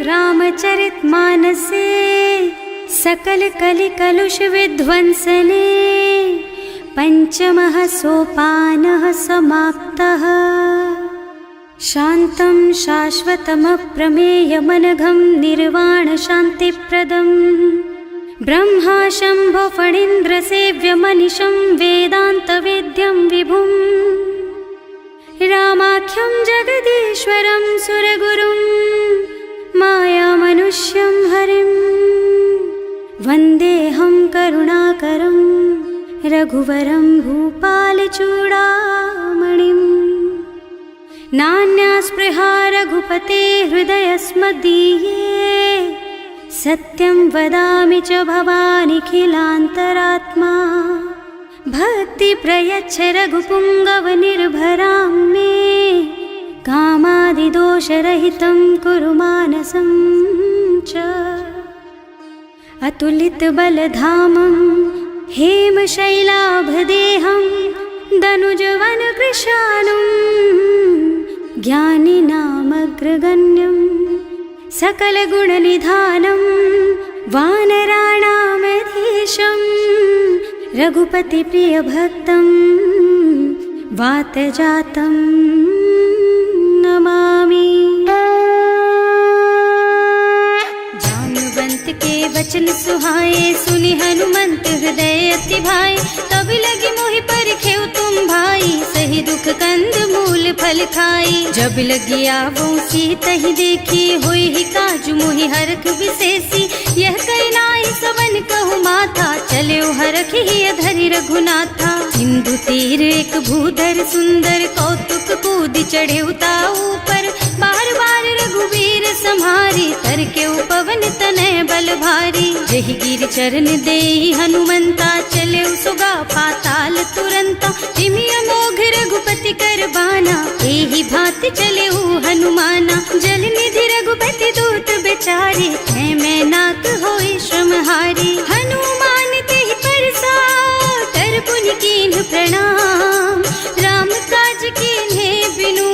रामचरितमानसे सकल कलि कलुष विध्वंसने पंचमः सोपानः समाप्तः। शान्तं शाश्वतमप्रमेयमनघं निर्वाण शान्तिप्रदम् ब्रह्मा शम्भो फणीन्द्रसेव्यमनिशं वेदान्तवेद्यं विभुम् रामाख्यं जगदीश्वरं सुरगुरुं मायामनुष्यं हरिं वन्देऽहं करुणाकरं रघुवरं भूपालचूडामणिम्। नान्यास्पृहा रघुपते हृदयस्मदीये सत्यं वदामि च भवानिखिलान्तरात्मा। भक्ति प्रयच्छ रघुपुङ्गवनिर्भरां मे कामादिदोषरहितं कुरु मानसं च। अतुलितबलधामं हेमशैलाभदेहं दनुजवनकृशानुं ज्ञानिनामग्रगण्यं सकलगुणनिधानं वानराणामधीशं रघुपतिप्रियभक्तं वातजातं नमामि। जानुवंत के वचन सुहाए सुनि हनुमंत हृदय अति भाए। तब लगी मोहि परखेउ तुम भाई सही दुख कंद मूल फल खाई। जब लगी आवो सीतहि देखी होई ही काजु मोहि हरख विशेषी। यह करनाई सवन कहु माथा चले हरख ही धरि रघुनाथा। सिंधु तीर एक भूधर सुंदर कौतुक कूदि चढ़े उताऊ पर। बार बार रघुवीर सम्हारी तर के उपवन तनय बल भारी। जहि गिर चरण देहि हनुमंता चले सुगा पाताल तुरंता। तिमि अमोघ रघुपति कर बाना एहि भांति चले हनुमाना। जल निधि रघुपति दूत बेचारे है मैं नाक होई श्रमहारी। हनुमान तेहि परसा कर पुनि कीन्ह प्रणाम। राम काज कीन्हे बिनु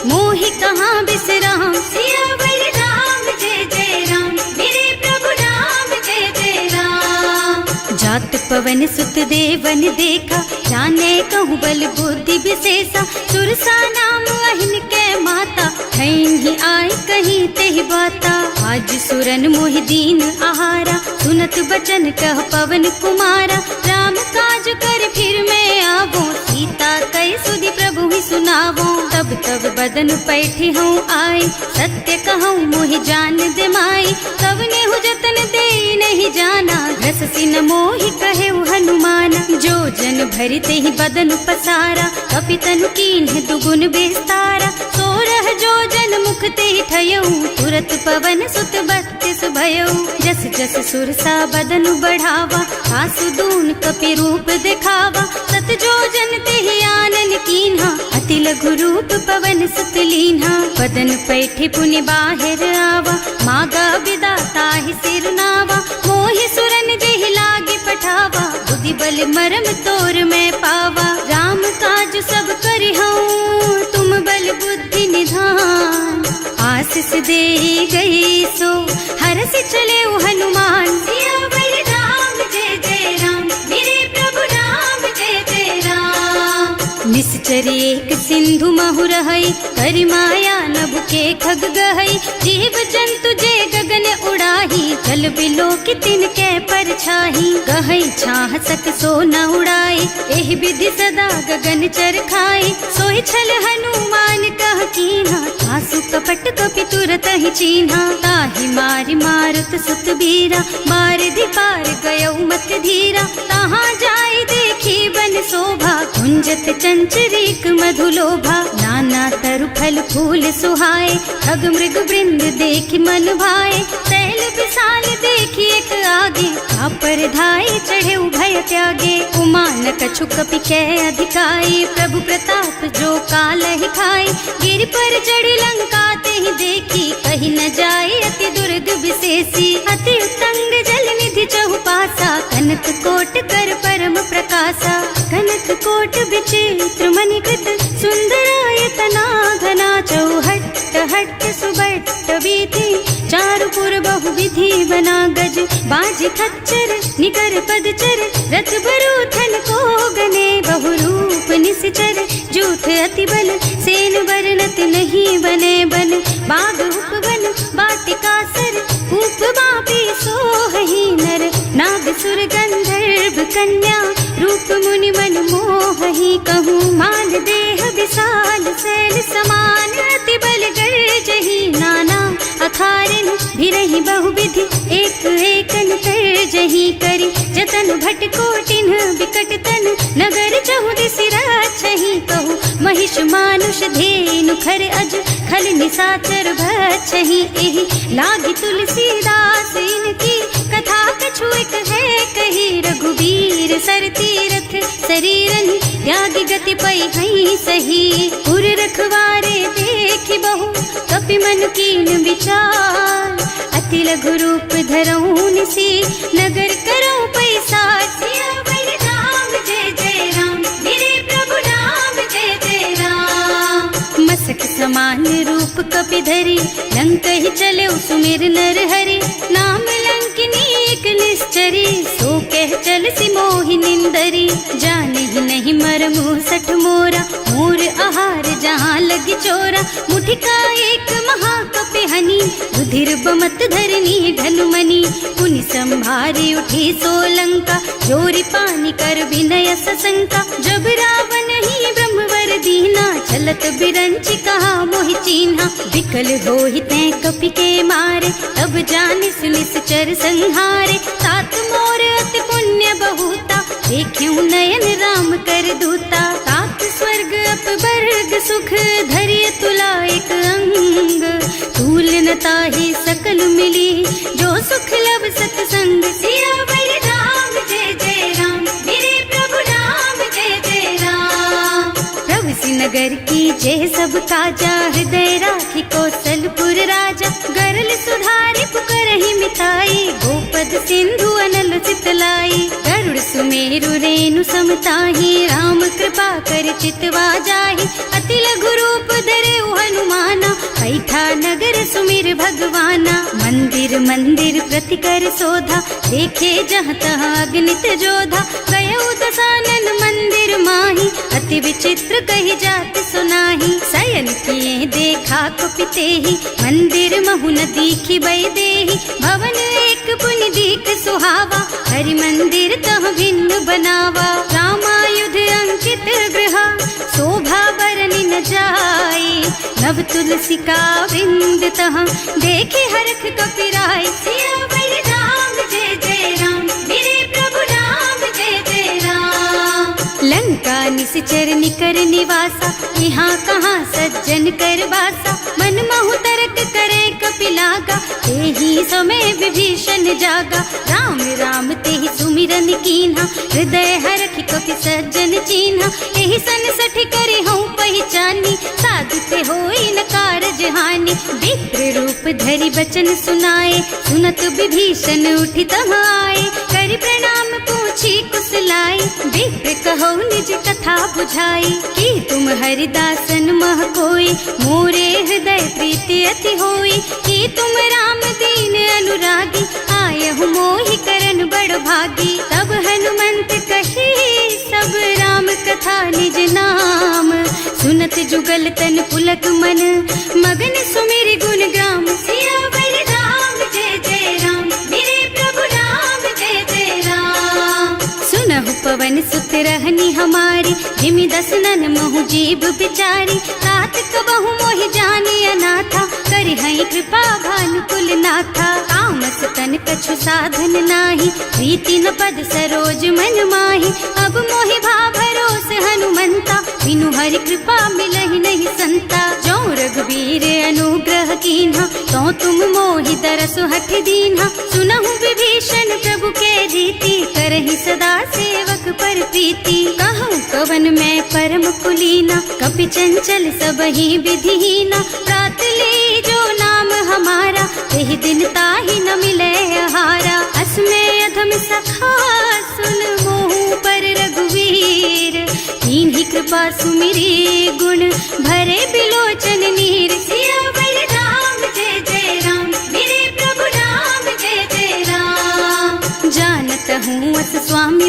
मोहि कहाँ बिसराम। सियावर राम जय जय राम मेरे प्रभु राम जय जय राम। जात पवन सुत देवन देखा जाने कहूँ बल बुद्धि विशेषा। सुरसा नाम अहिन के माता खैन ही आय कहीं तेहि बाता। आज सुरन मोहि दीन आहारा सुनत बचन कह पवन कुमारा। राम काज कर फिर मैं आवो सीता कई सुधि प्रभु ही सुनावो। तब तब बदन पैठी हूँ आए सत्य कहूँ मोहि जान दे माई। तब नेहु जतन दे नहीं जाना रस सिन मोहि कहे हनुमान। जो जन भरते ही बदन पसारा कपितन कीन्ह दुगुन बेस्तारा। सोरह जो जन मुख ते ठयऊ तुरत पवन सुत बत्तिस भयऊ। जस जस सुरसा बदन बढ़ावा आसु दून कपि रूप दिखावा। सत जो जन ते आनन कीन्हा अति लघु रूप पवन सुत लीन्हा। बदन पैठे पुनि बाहिर आवा मागा बिदा ताहि सिर नावा। मोहि सुरन जेहि लागे पठावा बुद्धि बल मरम तोर मैं पावा। राम काज सब करिहऊँ तुम बल बुद्धि निधान। आशीष दे गई सो हरस चले हनुमान। सियावर राम जय जय राम मेरे प्रभु राम जय जय राम। निश्चर एक सिंधु महु रहई करि माया नभ के खग गहई। जीव जंतु जे गगन उड़ाही जल बिलो की तिनके परछाही। गहई छाह सक सो न उड़ाई एहि विधि सदा गगन चर खाई। सोहि छल हनुमान कह कीन्हा आसु कपट कपि तुरत ही चीन्हा। ताहि मारि मारुत सुत बीरा मार दी पार गयऊ मत धीरा। तहाँ जाई देखी बन शोभा कुंजत चंचरीक मधुलोभा। नाना तरु फल फूल सुहाए खग मृग वृंद देखि मन भाए। तैल विशाल देखी एक आगे पर धाई चढ़े भय त्यागे। उमान कछु कपि कै अधिकाई प्रभु प्रताप जो काल ही खाई। गिर पर चढ़ी लंका ते ही देखी कहीं न जाए अति दुर्ग विशेषी। अति उत्तंग जल निधि चहुपासा कनक कोट कर परम प्रकाशा। कनक कोट विचित्र मणिकृत सुंदरायतना घना चौहट्ट भट्ट सुबट्ट बीती चारुपुर बहुविधि बना गज बाज खच्चर निकर पदचर रथ बरूथन को गने बहुरूप निश्चर जूथ अति बल सेन बरनत नहीं बने बन बाग उपवन वाटिका सर कूप बापी सोहहि नर नाग सुर गंधर्व कन्या रूप मुनि मन मोहहि कहूँ मान देह विशाल शैल समान अति बल गर्जहि नाना अखारिन भिरहि बहुविधि एक एकन तरजहि करि जतन भट कोटिन बिकट तन नगर चहुदिस राछहि कहूँ महिष मानुष धेनु खर अज खल निसाचर भक्षहि एहि लागी तुलसीदास इनकी कथा कछु एक है कही रघुबीर सर तीरथ शरीरन त्यागी गति पई हई सही पुर रखवारे देखि बहु कपि मन कीन विचार अति लघु रूप धरऊं निसी नगर करऊं पैसा सियावर राम जय जय राम मेरे प्रभु राम जय जय राम मसक समान रूप कपि धरी लंक ही चले सुमिर नर हरि नाम लंकिनी एक निश्चरी सो कह चल सी मोहि निंदरी जाने ही नहीं मरमु सठ मोरा मोर आहार जहाँ लगी चोरा मुठिका एक महाकपि हनी रुधिर बमत धरनी ढनुमनी पुनि संभारी उठी सोलंका जोरी पानी कर विनय सशंका जब रावण ही ब्रह्मवर दीना चलत बिरंची कहा मोहि चीन्हा विकल होहि तै कपि के मारे तब जानिस निश्चर संहारे तात मोर अति पुण्य बहुता देखियो नयन राम कर दूता तात स्वर्ग अपवर्ग सुख धरिय तुला एक अंग तूल न ताहि सकल मिली जो सुख लब सतसंग सियावर राम जय जय राम मेरे प्रभु राम जय जय राम प्रभु नगर की जय सब काजा हृदय राखी कौशलपुर राजा गरल सुधारी पुकरहि मिताई गोपद सिंधु अनल चितलाई गरुड़ सुमेरु रेणु समताहि राम कृपा कर चितवा जाहि अति लघु रूप धरे हनुमाना पैठा नगर सुमिर भगवाना मंदिर मंदिर प्रति कर शोधा देखे जहाँ तहाँ अगणित जोधा गयो दशानन मंदिर माही अति विचित्र कही जात सुनाही शयन किए देखा कुपिते ही मंदिर महु न दीखी बई देही भवन एक पुनि दीख सुहावा हरि मंदिर तह भिन्न बनावा रामायुध अंकित गृह शोभा बरनि न जाई नव तुलसी का वृंद तह देखे हरख कपिराई सियावर राम जय जय राम मेरे प्रभु राम जय जय राम लंका निश्चर निकर निवासा यहाँ कहाँ सज्जन कर बासा मन महु तरक करे कपिलागा तेहि समय विभीषण जागा राम राम तेहि सुमिरन कीन्हा हृदय हरखि कपि सज्जन चीन्हा एहि सन सठ करे हूँ पहचानी साधु ते होई न कारज हानि विप्र रूप धरि बचन सुनाए सुनत विभीषण उठि तहाँ आए करि प्रणाम पूछी कुशलाई विप्र कहो निज कथा बुझाई कि तुम हरिदासन मह कोई मोरे हृदय प्रीति अति होई कि तुम राम दीन अनुरागी आयहु मोहि करन बड़ भागी तब हनुमंत कही सब राम कथा निज नाम सुनत जुगल तन पुलक मन मगन सुमिर गुण ग्राम सियावर राम जय जय राम मेरे प्रभु राम जय जय राम सुनहु पवन सुत रहनी हमारी जिमि दसनन महु जीव बिचारी तात कबहु मोहि जानी अनाथा करि हई कृपा भानुकुल नाथा तामस तन कछु साधन नाही प्रीति न पद सरोज मन माही अब मोहि भा भरोस हनुमंता बिनु हरि कृपा मिलहि नहीं संता जो रघुबीर अनुग्रह कीन्हा तो तुम मोहि दरसु हठ दीन्हा सुनहु विभीषण प्रभु के रीति करहि सदा सेवक पर प्रीति कहूँ कवन में परम कुलीना कपि चंचल सबहि विधिहीना प्रात ले जो नाम हमारा तेहि दिन ताहि न मिले आहारा असमय अधम सखा सुन मोहु पर रघुवीर कीन्ही कृपा सुमिरी गुण भरे बिलोचन नीर सियावर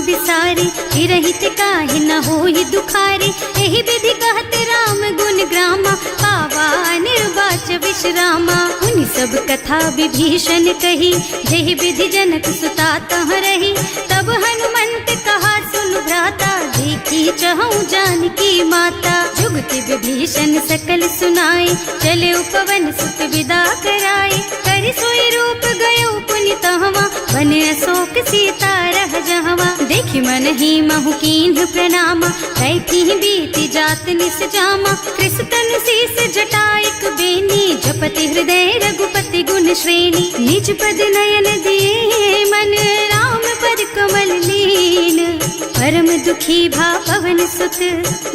बिसारी, रहित काहे न होई दुखारी। एहि विधि कहत राम गुण ग्रामा, पावा निर्वाच विश्रामा। उन सब कथा विभीषण कही, जेहि विधि जनक सुता तह रही। तब हनुमंत कहा सुन भ्राता, देखी चहु जानकी माता। जुगति विभीषण सकल सुनाई, चले उपवन सुत विदा कराई। करि सोई रूप गयो पुनि तहवा, बन अशोक सीता रह जहवा। देखि मन ही महु कीन्ह प्रणामा, कैथी बीति जात निस जामा। कृष तनु शीस जटाइक बेनी, जपति हृदय रघुपति गुण श्रेणी। निज पद नयन दिए मन, राम पद कमल लीन। परम दुखी भा पवन सुत,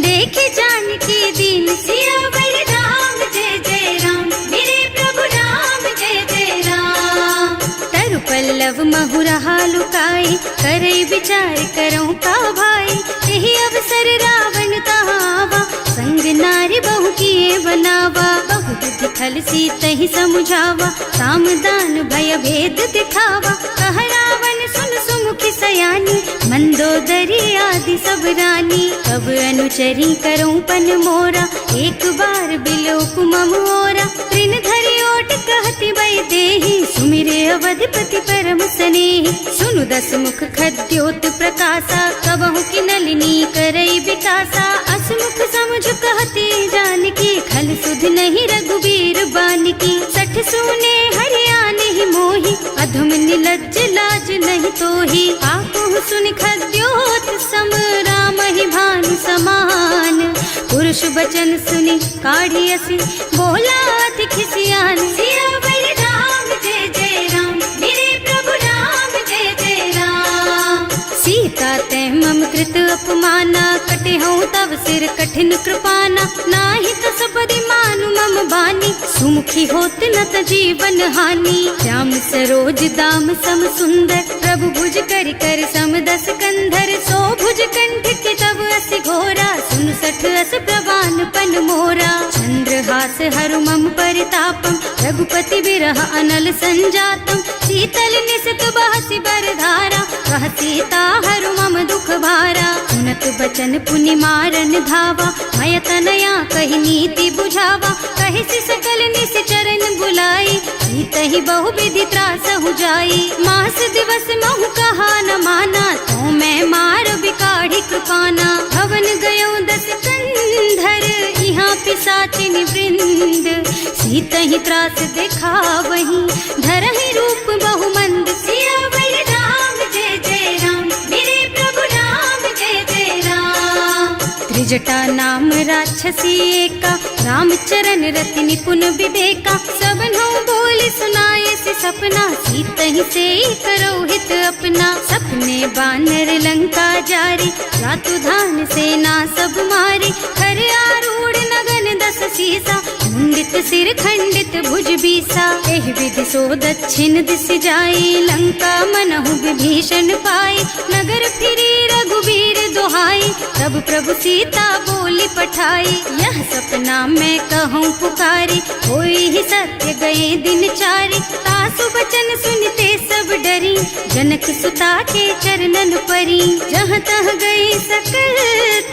देखे जानकी दीन। सियावर राम जय जय राम, मेरे प्रभु राम जय जय राम। तरु पल्लव महु रहा लुकाई, करई विचार करऊं का भाई। यही अवसर रावण तहावा, संग नारी बहु किए बनावा। बहु बुद्धि खल सीतहि समुझावा, साम दान भय भेद दिखावा। कह रावण सुन सुमुखी सयानी, मंदोदरी आदि सब रानी। अब अनुचरी करऊं पन मोरा, एक बार बिलोक मम ओरा। तृण धरि ओट कहति वै देहि, सुमिरे अवधपति परम स्नेहि। सुनु दस मुख खद्योत प्रकाशा, कबहु की नलिनी करई विकासा। असमुख समझ कहती जानकी, खल सुध नहीं रघुबीर बानकी। सठ सूने हरिया नहीं मोही, अधम निलज्ज लाज नहीं तोही। आकुहु सुनि खद्योत सम, राम ही भानु समान। पुरुष बचन सुनि काढ़ियसि, बोला अति खिसियान। सियावर राम जय जय राम, मेरे प्रभु राम जय जय राम। सीता तै मम कृत अपमाना, कटे हूँ तब सिर कठिन कृपाना। नाही कसपरि मानु मम बानी, सुमुखी होत न त जीवन हानि। श्याम सरोज दाम सम सुंदर, प्रभु भुज कर कर सम दस कंधर। सो भुज कंठ के तब अस घोरा, सुन सठ अस प्रवान पन मोरा। चंद्रहास हरु मम परितापम, रघुपति बिरह अनल संजातम। शीतल निसित बहसि बरधारा, कह सीता हरु मम दुख भारा। सुनत बचन पुनि मारन धावा, मय तनया कहि नीति बुझावा। कहि सकल निस चरण बुलाई, सीतहि बहु विधि त्रासहु जाई। मास दिवस महु कहा न माना, तो मैं मार बिकाढ़ी कृपाना। भवन गयो दस कंधर, यहाँ पिशाचिनि वृंद। सीतहि त्रास दिखावहि, धरहि रूप बहु मंद। सियावर राम जय जय राम, मेरे प्रभु राम जय जय राम। त्रिजटा नाम राक्षसी एका, राम चरण रति निपुण विवेका। सबनो बोली सुनाए से सपना, सीतहि से करो हित अपना। सपने बानर लंका जारी, रातु धान सेना सब मारी। खर आरूढ़ नगन दस सीसा, मुंडित सिर खंडित भुज बीसा। एहि विधि सो दक्षिण दिस जाई, लंका मनहु विभीषण पाई। नगर फिरी रघुबीर दुहाई, तब प्रभु सीता बोली पठाई। यह सपना मैं कहूँ पुकारी, होई ही सत्य गए दिन चारी। तासु बचन सुनते सब डरी, जनक सुता के चरणन परी। जहाँ तह गई सकल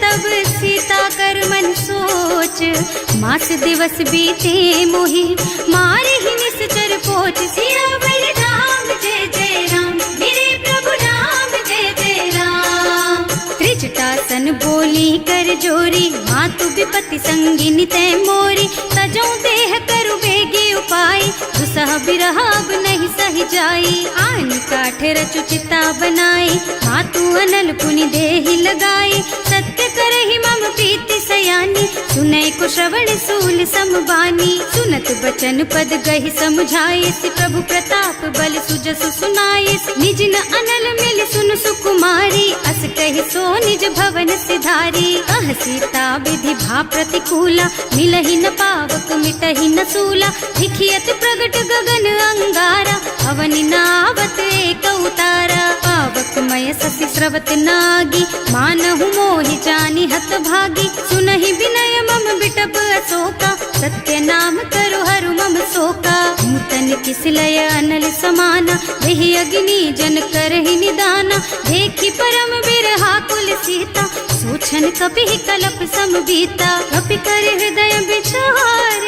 तब सीता कर मन सोच। मास दिवस बीते मोहि, मारे ही निश्चर पोच। सियावर राम जय जय राम, मेरे प्रभु राम जय जय राम। त्रिजटासन बोली कर जोरी, मातु विपति संगिनी तै मोरी। तजो देह करु बेगी उपाय, दुसह बिरह अब नहीं सही जाई। आन काठ रचु चिता बनाई, मातु अनल पुनि देहि लगाई। सत्य करहि मम प्रीति सयानी, सुनै को श्रवण सूल समबानी। सुनत बचन पद गहि समझाए, प्रभु प्रताप बल सुजसु सुनाए। निज न अनल मिल सुन सुकुमारी, अस कहि सो निज भवन सिधारी। कह सीता विधि भा प्रतिकूला, मिलहि न पावक मिटहि न सूला। लिखियत प्रगट गगन अंगारा, अवनि नावत एक उतारा। पावक मय ससि स्रवत नागी, मानहु मोहि जानि हत भागी। सुनहि विनय मम बिटप अशोका, सत्य नाम करु हरु मम शोका। नूतन किस लय अनल समाना, देहि अग्नि जन करहि निदाना। देख देखी परम बिरहा कुल सीता, सोचन कपि कलप सम बीता। कपि कर हृदय विचार,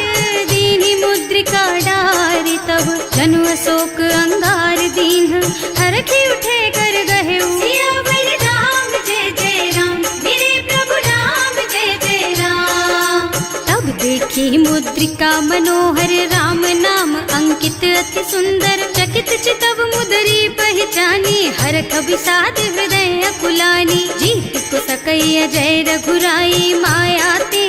दीनी मुद्रिका डारी। तब जनु अशोक अंगार दीन, हरखी उठे कर गहे सियावर राम जय जय राम, मेरे प्रभु राम जय जय राम। तब देखी मुद्रिका मनोहर, राम नाम अंकित अति सुंदर। चकित चितव मुदरी पहचानी, हरख विषाद हृदय अकुलानी। जीत को सकैया जय रघुराई, माया ते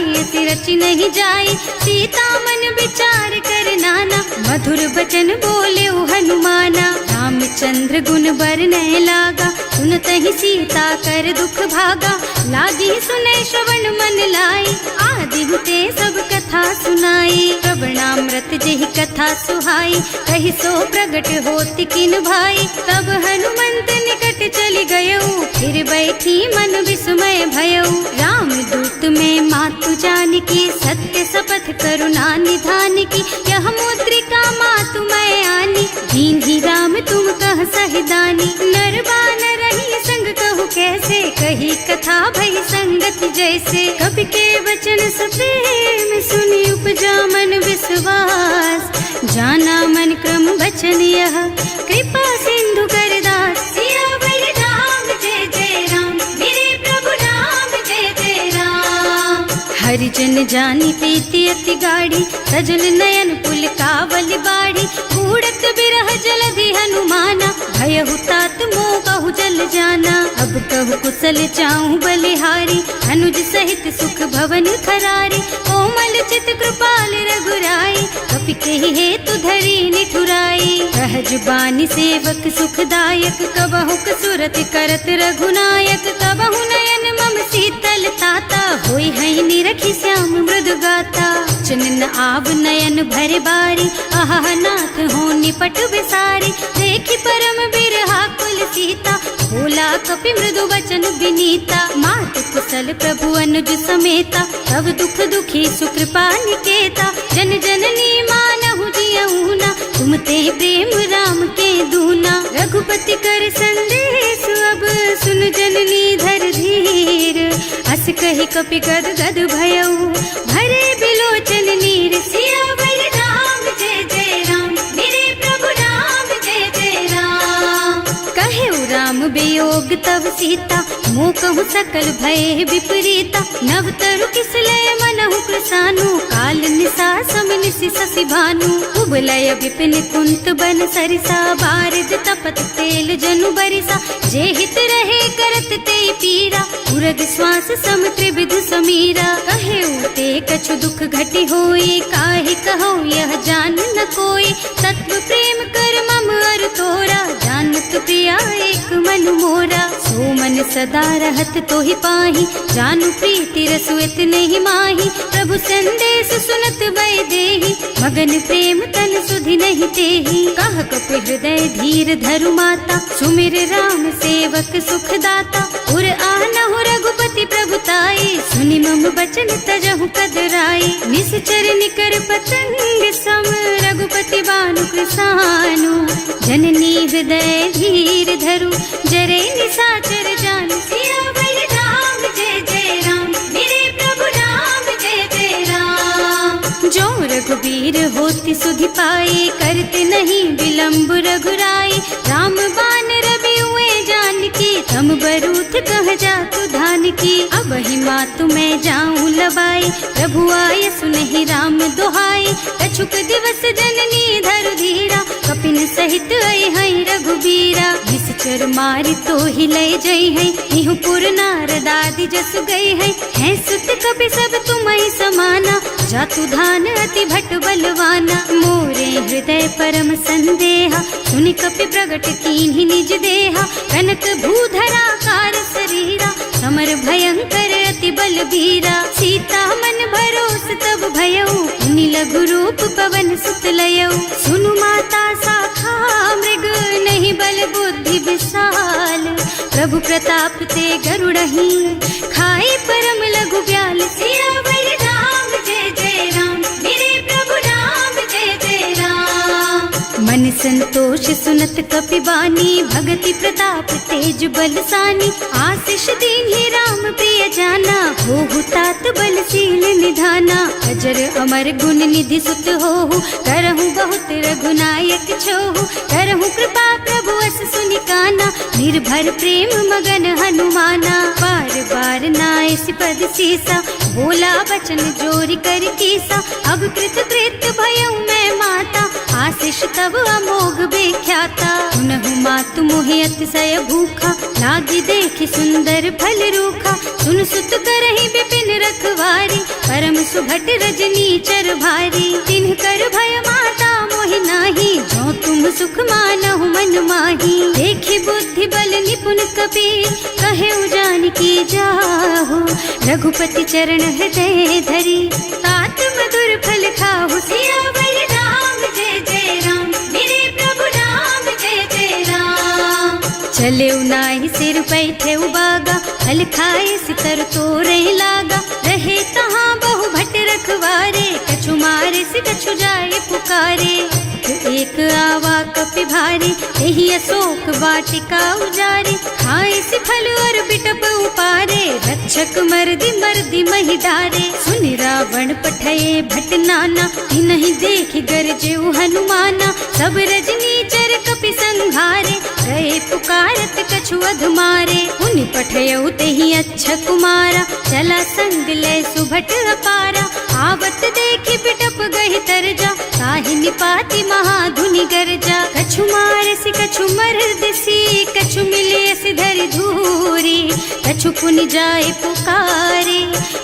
रचि नहीं जाई। सीता मन विचार कर नाना, मधुर बचन बोले हनुमाना। रामचंद्र गुण बरनय लागा, सुनत ही सीता कर दुख भागा। लागी सुने श्रवण मन लाई, आदि हुते सब कथा सुनाई। श्रवणामृत जेहि कथा सुहाई, कहि सो प्रगट होति किन भाई। तब हनुमंत निकट चली गयऊ, फिर बैठी मन विस्मय भयऊ। राम दूत में मातु जानकी, सत्य शपथ करुणा निधान की। यह मुद्रिका मातु मैं आनी, दीन ही राम तुम कह सहिदानी। नर बानर रही संग कहु कैसे, कही कथा भई संगत जैसे। कवि के वचन सप्रेम सुनी, उपजा मन विश्वास। जाना मन क्रम वचन यह, कृपा सिंधु कर दास। सियावर राम जय जय राम, मेरे प्रभु राम जय जय राम। हरिजन जानी प्रीति अति गाढ़ी, सजल नयन पुल कावल बाढ़ी। बूढ़त बिरह जलधि हनुमाना, भयहु तात मोह कहु जल जाना। अब कहु कुशल चाहूं बलिहारी, अनुज सहित सुख भवन खरारी। कोमल चित कृपाल रघुराई, कपि कहि हेतु धरी निठुराई। सहज बानी सेवक सुखदायक, कबहु कसुरत करत रघुनायक। कबहु नयन मम शीतल ताता, होई है निरखी श्याम मृदु गाता। चनन आव नयन भर बारी, आहा नाथ हो निपट विसारी। देखी परम बिरहा कुल सीता, बोला कपि मृदु वचन विनीता। मात कुशल प्रभु अनुज समेता, तब दुख दुखी सुकृपा निकेता। जन जननी मानहु जियऊना, तुम ते प्रेम राम के दूना। रघुपति कर संदेश अब सुन जननी धर धीर। अस कहि कपि गद गद भयऊ, भरे बिलोचन नीर। सियावर राम जय जय राम, मेरे प्रभु राम जय जय राम। कहेउ राम वियोग तब सीता, मोह कहु सकल भय विपरीता। नव तरु किसलय मनहु कृसानु, काल निसा सम निसि शशि भानु। उबलय विपिन कुंत बन सरिसा, बारिज तपत तेल जनु बरिसा। जे हित रहे करत ते पीरा, उरग श्वास सम त्रिविध समीरा। कहेउ ते कछु दुख घटी होई, काहि कहौ यह जान न कोई। तत्व प्रेम कर मम अर तोरा, जानत प्रिया एक मन मोरा। सो मन सदा रहत तोहि पाही, जानु प्रीति रसु इतने माही। प्रभु संदेश सुनत भय देहि, मगन प्रेम तन सुधि नहीं तेहि। कह कपि हृदय धीर धरु माता, सुमिर राम सेवक सुख दाता। उर आनहु रघुपति प्रभुताई, सुनि मम बचन तजहु कदराई। निश्चर निकर पतंग सम, रघुपति बानु कृसानु। जननी हृदय धीर धरु, जरे निशाचर जानु। सियावर राम जय जय राम, मेरे प्रभु राम जय जय राम। जो रघुबीर होति सुधि पाई, करते नहीं विलंब रघुराई। राम बान रवि हुए जानकी, तम बरूथ कह जातु धान की। अब ही मातु मैं जाऊं लबाई, प्रभु आय सुनहि राम दुहाई। कछुक दिवस जननी धरु धीरा, कपिन सहित आई है रघुबीरा। निश्चर मारि तो ही लय जई है, इहु पुर नारद आदि जस गई है। हैं सुत कपि सब तुम्हि समाना, जातु धान अति भट बलवाना। मोरे हृदय परम संदेहा, सुनि कपि प्रगट कीन्हि निज देहा। कनक भूधरा कार शरीरा, समर भयंकर अति बलबीरा। सीता मन भरोस तब भयऊ, मुनि लघु रूप पवन सुत लयऊ। सुनु माता शाखा मृग, नहीं बल बुद्धि विशाल। प्रभु प्रताप ते गरुड़हि, खाई परम लघु ब्याल। सियावर राम जय जय राम, मेरे प्रभु राम जय जय राम। मन संतोष सुनत कपिबानी, भगति प्रताप तेज बलसानी। आशीष दीन्हि राम प्रिय जाना, होहु तात बलशील निधाना। अजर अमर गुण निधि सुत होहु, करहु बहुत रघुनायक छोहु। करहु कृपा प्रभु अस सुनि काना, निर्भर प्रेम मगन हनुमाना। बार बार नाय पद सीसा, बोला बचन जोरी कर कीसा। अब कृत कृत भयउ मैं माता, आशीष तब अमोघ बेख्याता। सुनहु मातु मोहि अतिशय भूखा, लागी देखि सुंदर फल रूखा। सुन सुत करहि विपिन रखवारी, परम सुभट रजनी चर भारी। तिन्ह कर भय माता मोहि नाही, जो तुम सुख मानहु मन माही। देखि बुद्धि बल निपुण कबीर, कहे जानकी जाहु। रघुपति चरण हृदय धरी, तात मधुर फल खाहु। सियावर राम जय जय राम, मेरे प्रभु राम जय जय राम। चले नाहि सिर बैठे उबागा, फल खाए सितर तोरे लागा। रहे तहाँ बहु भट रखवारे, कछु मारे से कछु जाए पुकारे। एक आवा कपि भारी, यही अशोक वाटिका उजारी। खाए से फल और बिटप उपारे, रक्षक मर्दी मर्दी मही डारे। सुनि रावण पठये भट नाना, तिन्हि देखि गरजेउ हनुमाना। सब रजनी चर कपि संघारे, गए पुकारत कछु अधमारे। उनि पठयउ तेहि अच्छा कुमारा, चला संग ले सुभट अपारा। आवत देखि बिटप गहि तरजा, ताहि निपाति महाधुनि गरजा। कछु मारसि कछु मरदसी, कछु मिलियसि धरि धूरी। कछु पुनि जाए पुकारे,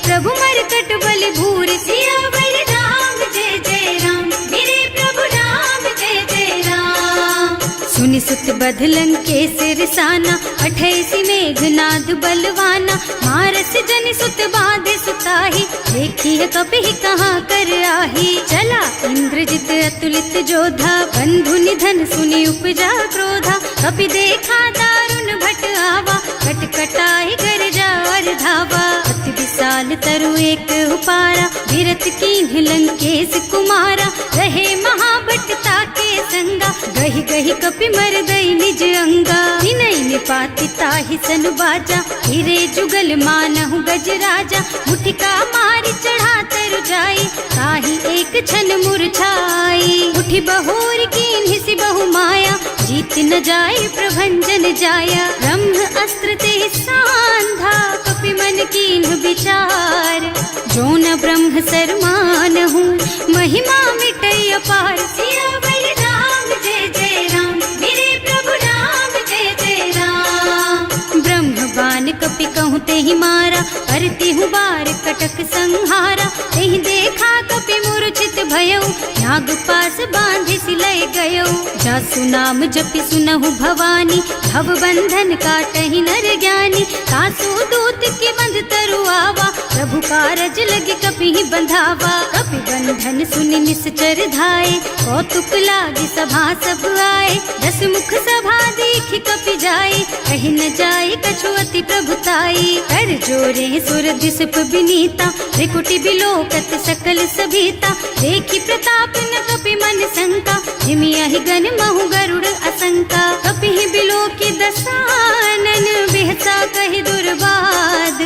प्रभु मरकट बल भूरि। सियावर राम जय जय राम, मेरे प्रभु राम जय जय राम। सुनि सुत बधलन के सिरसाना, 28 मेघनाद बलवाना। मारस जनि सुत बाधे सुताही, देखी है कपि कहाँ कर आही। चला इंद्रजित अतुलित जोधा, बंधु निधन सुनि उपजा क्रोधा। कपि देखा दारुण भट आवा, कटकटाई गरजा और धावा। अति विशाल तरु एक उपारा, विरत कीन्ह लंकेश कुमारा। रहे महाभटता के संगा, गहि गहि कपि मर गई निज अंगा। विनय निपाति ताहि सन बाजा, हिरे जुगल मानहु गज राजा। मुठिका मारि चढ़ा तरु जाई, ताहि एक छन मुरझाई। उठि बहोर कीन्हि सि बहु माया, जीत न जाय प्रभंजन जाया। ब्रह्म अस्त्र ते सांधा, कपि मन कीन्ह विचार। जो न ब्रह्म सर मानहु, महिमा मिटै अपार। सियावर राम जय जय राम, मेरे प्रभु राम जय जय राम। ब्रह्म बान कपि कहूँ तेहि मारा, करती हूँ बार कटक संहारा। तेहि देखा कपि मूर्छित भयउ, नाग पास बांधि सिलय गयउ। जासु नाम जपि सुनहु भवानी, भव बंधन काटहि नर ज्ञानी। तासु दूत के बंध तरु आवा, प्रभु कारज लगे कपि बंधावा। कपि बंधन सुनि निश्चर धाये, कौतुक लागी सभा सब आए। 10 मुख सभा देखि कपि जाए, कहि न जाए कछु अति प्रभुताई। कर जोरे सुर दिसप विनीता, त्रिकुटि बिलोकत सकल सभीता। देखि प्रताप न कपि मन शंका, जिमियाहि गन महु गरुड़ असंका। कपि बिलोकि दसानन, बिहसा कहि दुर्बाद।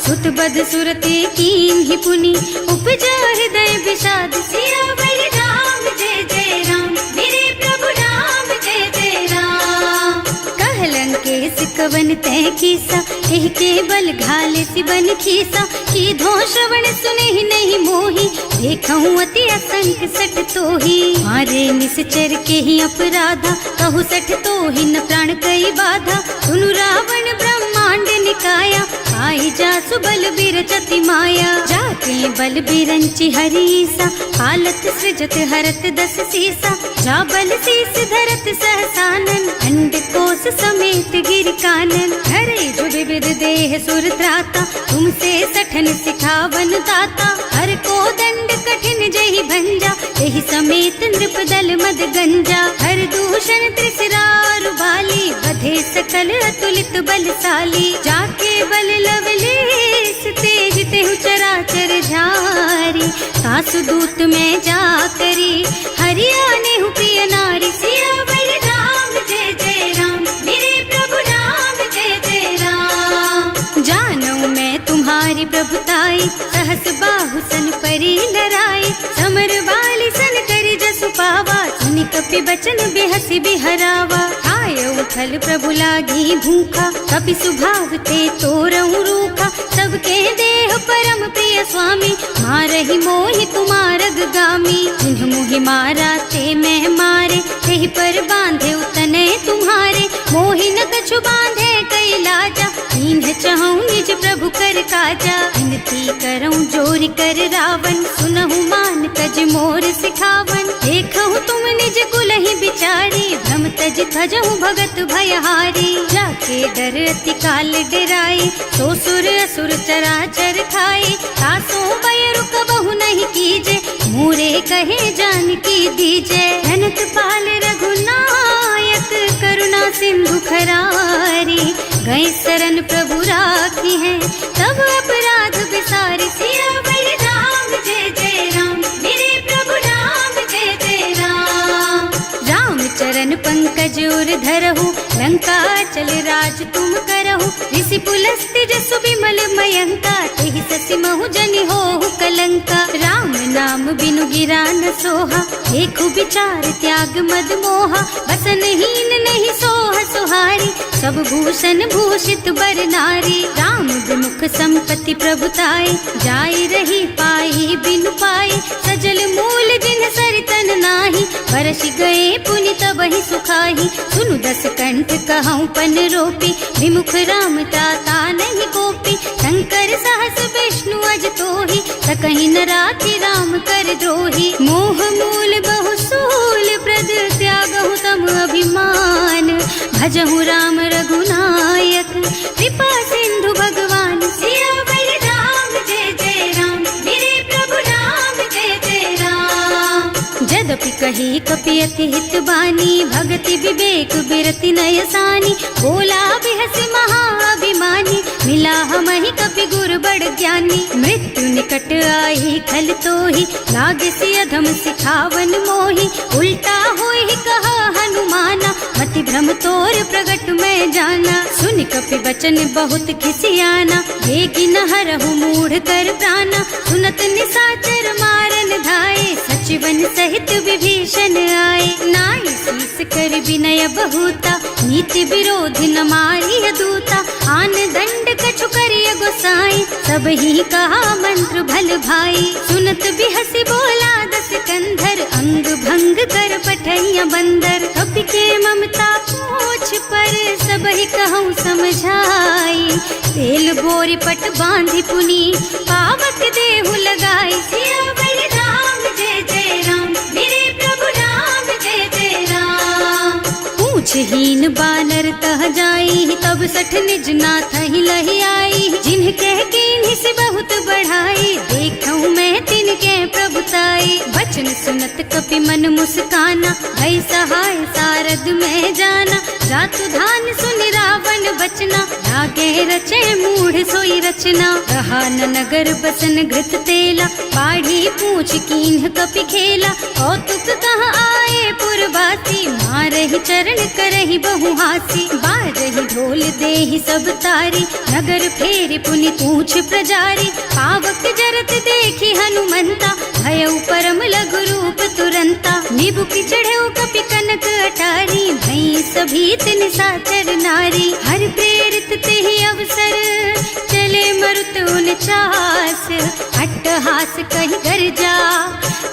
सुत बद सुरते कीन्हि पुनि, उपजा हृदय विषाद। सियावर राम जय जय राम, मेरे प्रभु राम जय जय राम। कहलन केस कवन तह कीसा, एह के बल घाले सि बन खीसा। की धो श्रवण सुने नहीं मोही, देखहूँ अति असंख सठ तोही। मारे निश्चर के ही अपराधा, कहु सठ तोहि न प्राण कई बाधा। सुनु रावण ब्रह्मांड निकाया, आई जासु बल बिरचति माया। जाके बल बिरंचि हरीसा, हालत सृजत हरत 10 सीसा। जा बल शीस धरत सहसानन, अंड कोस समेत गिर कानन। हरे जो विविध देह सुर त्राता, तुमसे सठन सिखावन दाता। हर को दंड कठिन जहि भंजा, यही समेत नृप दल मद गंजा। हर दूषण त्रिसरारु बाली, बधे सकल अतुलित बलशाली। जाके बल लवलेस तेज तेहु चराचर झारी। सासु दूत में जा करी, हरियाणे हु प्रिय नारी। सिया आई, समर बाली सन कर जसु पावा, सुनि कपि बचन बेहसी बिहरावा। आय उठल प्रभु लागी भूखा, कपि सुभाव ते तोरहु रूखा, सबके देह परम प्रिय स्वामी, मारहि मोहि तुमारग गामी। जिन्ह मोहि मारा ते मैं मारे, तेहि पर बांधे उतने तुम्हारे, मोहि न कछु बांधे कई लाजा, इन्ह चहु निज प्रभु कर काजा। विनती करऊं जोरि कर रावण, सुनहु मान तज मोर सिखावन। देखहु तुम निज कुलहि बिचारी, भ्रम तज थजहु भगत भयहारी। जाके डर अति काल डराई, सो सुर असुर चराचर खाए। तासो भय रुक बहु नहीं कीजे, मोरे कहे जानकी दीजे। धनत पाल रघुनायक, करुणा सिंधु खरारी, गए शरण प्रभु राखी है, तब अपराध बिसारी। सियावर राम जय जय राम, मेरे प्रभु राम जय जय राम। राम चरण पंकज उर धरहु, लंका चल राज तुम करहु। ऋषि पुलस्त्य जसु विमल मयंका, तेहि ससि महु जनि होहु कलंका। राम नाम बिनु गिरा न सोहा, देखु विचार त्याग मद मोहा। बसनहीन नहीं सोह सुहारी, सब भूषण भूषित बर नारी। राम विमुख संपत्ति प्रभुताई, जाई रही पाई बिनु पाई। सजल मूल जिन सरितन नाही, बरसि गए पुनि तबहि सुखाही। सुनु दस कंठ कहऊँ पन रोपी, विमुख राम ताता नहीं कोपी। शंकर सहस विष्णु अज तोहि, सकहि न राखि राम कर द्रोही। मोह मूल बहु सूल प्रद, त्यागहु तम अभिमान। भजहु राम रघुनायक, कृपा सिंधु भगवान। सियावर राम जय जय राम, मेरे प्रभु राम जय जय राम। जदपि कही कपि अति हित बानी, भगति विवेक बिरति नय सानी। बोला बिहसि महाअभिमानी, मिला हमहि कपि गुर बड़ ज्ञानी। मृत्यु निकट आई खल तोहि, लागे सि अधम सिखावन मोहि। उल्टा होहि कहा हनुमाना, मति भ्रम तोर प्रगट मैं जाना। सुनि कपि बचन बहुत खिसियाना, देगी न हरहु मूढ़ कर प्राणा। सुनत निशाचर मारन धाये, सचिवन सहित विभीषण आए। नाई शीस कर विनय बहुता, नीति विरोध न मारिय दूता। आन दंड कछु करिय गोसाई, सब ही कहा मंत्र भल भाई। सुनत बिहसि बोला दस कंधर, अंग भंग कर पठैया बंदर। कपि के ममता पूछ पर, सब ही कहूँ समझाई। तेल बोरी पट बांधि पुनी, पावक देहु लगाई। सियावर राम जय जय राम, मेरे प्रभु राम जय जय राम। पूछहीन बानर तह जाई, तब सठ निज नाथ ही लही आई। जिन्ह कह कीन्हि से बहुत बढ़ाई, देखऊँ मैं तिनके प्रभुताई। बचन सुनत कपि मन मुस्काना, भई सहाय सारद में जाना। जातु धान सुनि रावण बचना, लागे रचे मूढ़ सोई रचना। रहा न नगर बसन घृत तेला, बाढ़ी पूछ कीन्ह कपि खेला। कौतुक कह आए पुरवासी, मारहि चरण करहि बहु हासी। बाजहि ढोल देहि सब तारी, नगर फेरि पुनि पूछ प्रजारी। पावक जरत देखि हनुमंता, भयउ परम लघु रूप तुरंता। निबुकि चढ़ऊ कपि कनक अटारी, भई सभीत निशाचर नारी। हर प्रेरित तेहि अवसर, चले मरुत उनचास। अट्टहास कहि गर्जा,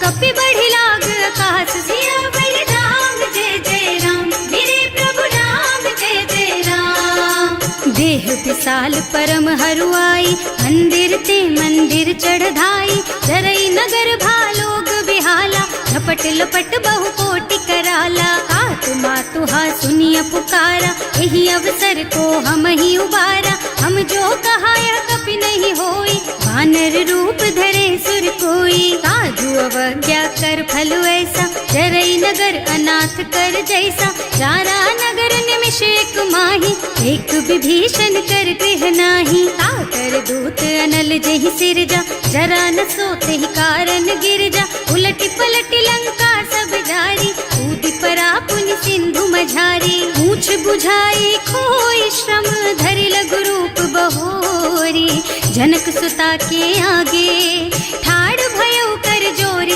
कपि बढ़ि लाग आकाश। सियावर राम जय जय राम, मेरे प्रभु राम जय जय राम। देह विशाल परम हरुआई, मंदिर ते मंदिर चढ़धाई। जरई नगर भालोग बिहाला, झपट लपट बहु कोटि कराला। आत्मा तुहा सुनिय पुकारा, यही अवसर को हम ही उबारा। हम जो कहाया कपि नहीं होई, वानर रूप धरे सुर कोई। साधु अवज्ञा कर फल ऐसा, जरई नगर अनाथ कर जैसा। जारा नगर निमिष एक माही, एक विभीषण कर गृह नाही। ताकर दूत अनल जहि सिरजा, जरा न सोते ही कारण गिरजा। उलटी पलटी लंका सब जारी, कूदि परा पुनि सिंधु मझारी। पूछ बुझाई खोई श्रम, धरि लघु रूप बहोरी। जनक सुता के आगे, ठाड़ भयउ कर जोरी।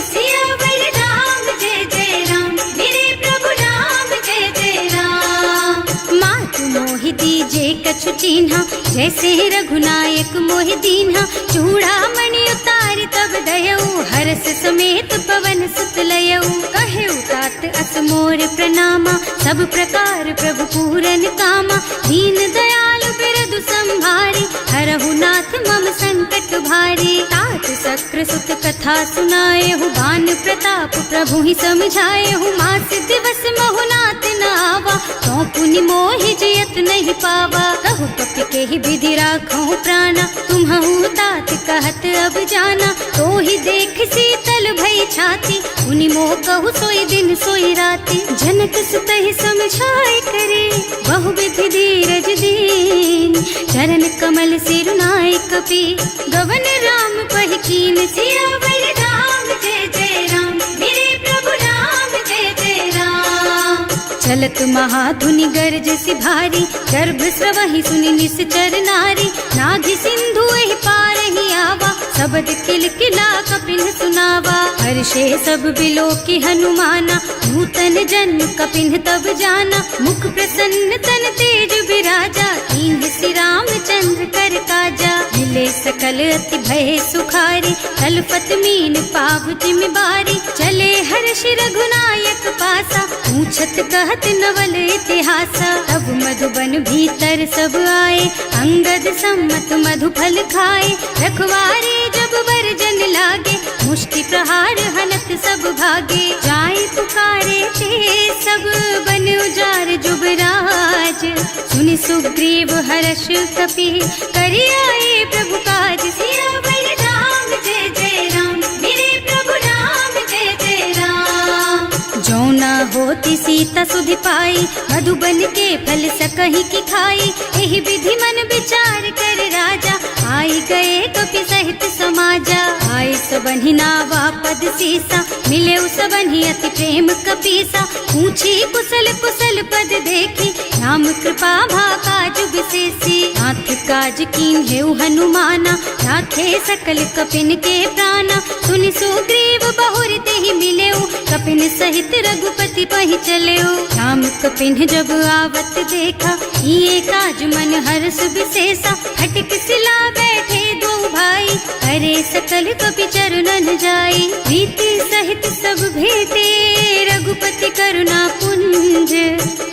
कीन्हा, जैसे रघुनायक मोहि दीन्हा। चूड़ामणि उतारि तब दयऊ, हरस समेत पवन सुत लयऊ। कहेउ तात अस मोर प्रणामा, सब प्रकार प्रभु पूरन कामा। दीन दयालु बिरदु संभारी, हरहु नाथ मम संकट भारी। तात सक्र सुत कथा सुनाए हूँ, बान प्रताप प्रभु ही समझाए हूँ। मास दिवस महु नाथ न आवा, तो पुनि मोहि जियत नहीं पावा। कहु कपि के ही विधि राखो प्राणा, तुम्हु तात कहत अब जाना। तो ही देख शीतल भई छाती, उनि मोह कहु सोई दिन सोई राती। जनक सुतहि समझाए करे, बहु विधि धीरज दीन। चरण कमल सिरुनाए कपि, गवन राम पहि कीन। सियावर राम जय जय राम, मेरे प्रभु राम जय जय राम। चलत महाधुनि गर्ज सि भारी, गर्भ स्रवहि सुनि निश्चर नारी। नाभि सिंधु एहि पार ही आवा, शबद किलकिला कपिन सुनावा। हर्षे सब बिलो की हनुमाना, नूतन जन्म कपिन तब जाना। मुख प्रसन्न तन तेज विराजा, कीन्ह श्री रामचंद्र कर काजा। मिले सकल अति भय सुखारी, तलपत मीन पाव जिम बारी। चले हर्ष रघुनायक पासा, पूछत कहत नवल इतिहासा। तब मधुबन भीतर सब आए, अंगद सम्मत मधु फल खाए। रखवारे जब बरजन लागे, मुष्टि प्रहार हनत सब भागे। जाए पुकारे ते सब बन उजार जुबराज। सुनि सुग्रीव हर्ष कपि, करि आए प्रभु काज। सियावर राम जय जय राम, मेरे प्रभु राम जय जय राम। जो न होती सीता सुधि पाई, मधुबन के फल सकहि की खाई। एहि विधि मन विचार कर राजा, आई गए कपि सहित समाजा। आए सबहि नावा पद सीसा, मिले सबहि अति प्रेम कपीसा। पूछी कुशल कुशल पद देखी, राम कृपा भाका जुग विशेषी। नाथ काज कीन्हेउ हनुमाना, राखे सकल कपिन के प्राणा। सुनि सुग्रीव बहुर तेहि मिलेउ, कपिन सहित रघुपति पहि चलेउ। राम कपिन जब आवत देखा, ये काज मन हर्ष विशेषा। हटिक सिला बैठे दो भाई, करे सकल कपि चरणन जाई। प्रीति सहित सब भेटे, रघुपति करुणा पुंज।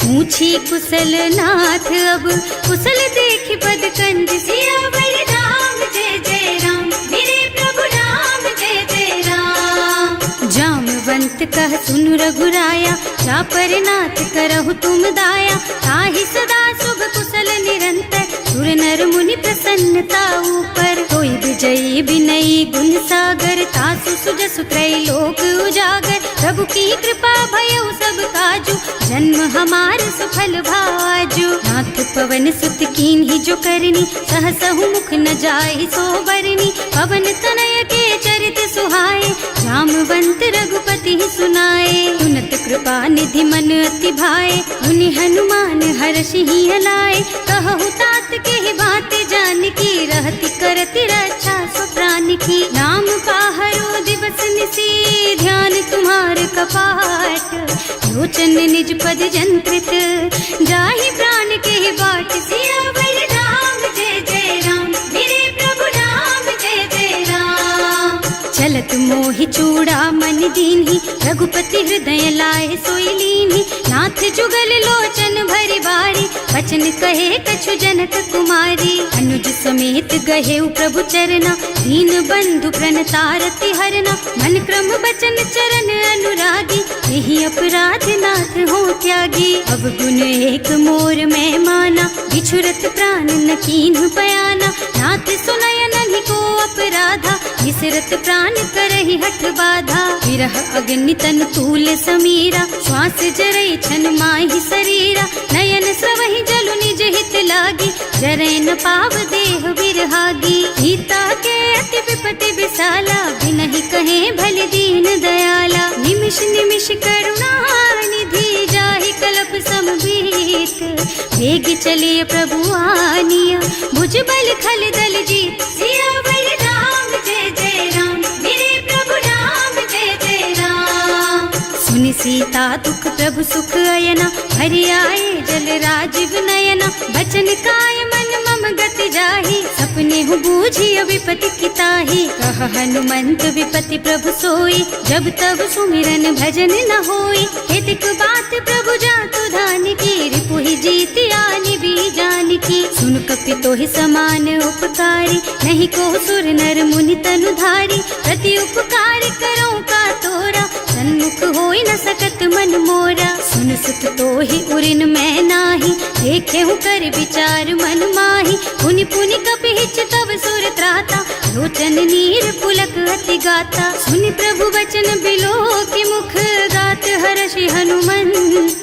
पूछी कुशल नाथ अब, कुशल देख पद कंज। सियावर राम जय जय राम, मेरे प्रभु राम जय जय राम। जामवंत कह सुनु रघुराया, चापर नाथ करहु तुम दाया। ताहि सदा शुभ कुशल निरंतर, सुर नर मुनि प्रसन्नता ऊपर। कोई विजयी विनयी गुण सागर, तासु सुजसु त्रैलोक उजागर। प्रभु की कृपा भयउ सब काजू, जन्म हमार सफल भाजू। नाथ पवन सुत कीन्ही जो करनी, सहसहु मुख न जाहि सो बरनी। पवन तनय के चरित सुहाए, जामवंत रघुपति सुनाए। सुनत कृपा निधि मन अति भाए, मुनि हनुमान हर्षि हलाए। कहु तात के ही बात जानकी, रहति करति रक्षा सो प्राण की। नाम पाहरो दिवस निसी, ध्यान तुम्हार कपाट। लोचन निज पद जंत्रित, जाहि प्राण के ही बाट। सियावर राम जय जय राम, मेरे प्रभु राम जय जय राम। चलत मोहि चूड़ामणि दीन्ही, रघुपति हृदय लाए सोई लीन्ही। नाथ जुगल लोचन भरि बारी, बचन कहे कछु जनक कुमारी। अनुज समेत गहेउ प्रभु चरना, दीन बंधु प्रणतारति हरना। मन क्रम बचन चरण अनुरागी, यही अपराध नाथ हो त्यागी। अब गुण एक मोर में माना, बिछुरत प्राण न कीन्ह बयाना। नाथ सुनय नहीं को अपराधा, विसरत प्राण करहि हठ बाधा। विरह अग्नि तन तूल समीरा, श्वास जरई छन माहि शरीरा। नयन स्रवहि जलु निज हित लागी, जरै न पाव देह बिरहागी। सीता के अति विपति विशाला, बिनहि कहे भल दीन दयाला। निमिष निमिष करुणा निधि, जाहि कल्प समभीत। वेग चलिए प्रभु आनिया, भुज बल खल दल जीत। सियावर राम जय जय राम, मेरे प्रभु राम जय जय राम। सुनि सीता दुख प्रभु सुख अयना, हरि आए जल राजीव नयना। बचन काय मन मम गति जाही, सपने हूँ बूझी विपत्ति किताही। कह हनुमंत विपत्ति प्रभु सोई, जब तब सुमिरन भजन न होई। हेतिक बात प्रभु जातु धान की, रिपुहि जीति आनि बीजान की। सुन कपि तोहि समान उपकारी, नहीं को सुर नर मुनि तनुधारी। प्रति उपकार करो का तोरा, सन्मुख होई न सकत मन मोरा। सुन सुत तोहि उरिन मैं नाही, देखे हूँ कर विचार मन माही। पुनि पुनि कपि हिच तब सुर त्राता, लोचन नीर पुलक अति गाता। सुनि प्रभु बचन बिलो की मुख, गात हर्षि हनुमंत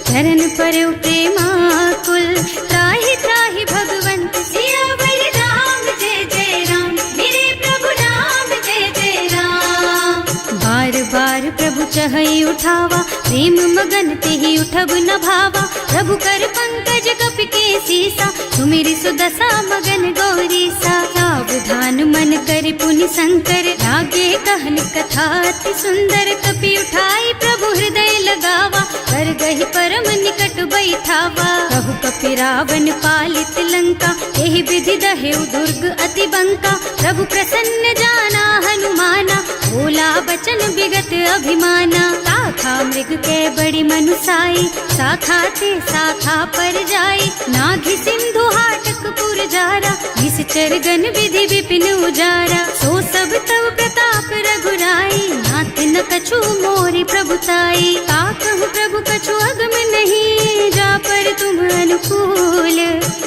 चरण परउ प्रेमाकुल। त्राहि त्राहि भगवंत सियावर राम, जय जय राम मेरे प्रभु राम, जय जय राम। बार बार प्रभु चहई उठावा, प्रेम मगन तेहि उठब न भावा। प्रभु कर पंकज कपि के सीसा, सुमिरि सुदशा मगन गौरीसा। सावधान मन करि पुनि शंकर, लागे कहन कथा अति सुंदर। कपि उठाई प्रभु हृदय लगावा, कर गहि परम निकट बैठावा। कहु कपि रावण पालित लंका, एहि विधि दहेउ दुर्ग अति बंका। प्रभु प्रसन्न जाना हनुमाना, बोला बचन विगत अभिमाना। शाखा मृग के बड़ी मनुसाई, शाखा ते शाखा पर जाई। नाघि सिंधु हाटक पुर जारा, निश्चर गण विधि विपिन उजारा। सो सब तव प्रताप रघुराई, नाथ न कछु मोरि प्रभुताई। का कहूँ प्रभु कछु अगम नहीं, जा पर तुम अनुकूल।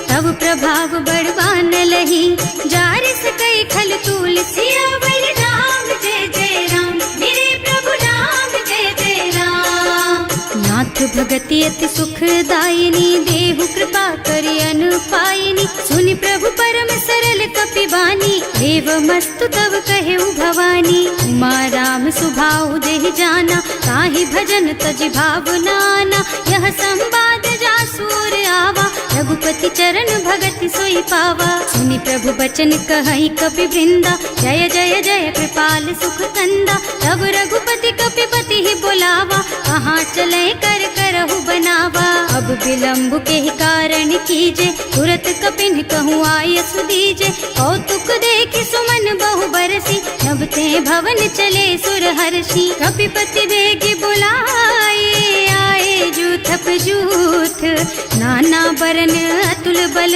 तब प्रभाव बड़वान लही, जार सकई खल तूल। सियावर राम, जय जय राम मेरे प्रभु राम, जय जय राम। नाथ भगति अति सुखदायिनी, देहु कृपा करि अनुपायिनी। सुनि प्रभु परम सरल कपि बानी, देवमस्तु तब कहेउ भवानी। उमा राम सुभाउ देहि जाना, ताहि भजन तजि भावनाना। यह संवाद जासुर आवा, रघुपति चरण भगति सोई पावा। सुनि प्रभु बचन कहई कपि वृंदा, जय जय जय कृपाल सुख कंदा। तब रघुपति कपि पति ही बोलावा, कहाँ चले कर करहु बनावा। अब विलंब के ही कारण कीजे, तुरत कपिन कहूँ आयस दीजे। कौतुक देखि सुमन बहु बरसी, नभ ते भवन चले सुर हर्षि। कपिपति बेगी बुलाए, आए जूथप जूथ। नाना बरन अतुल बल,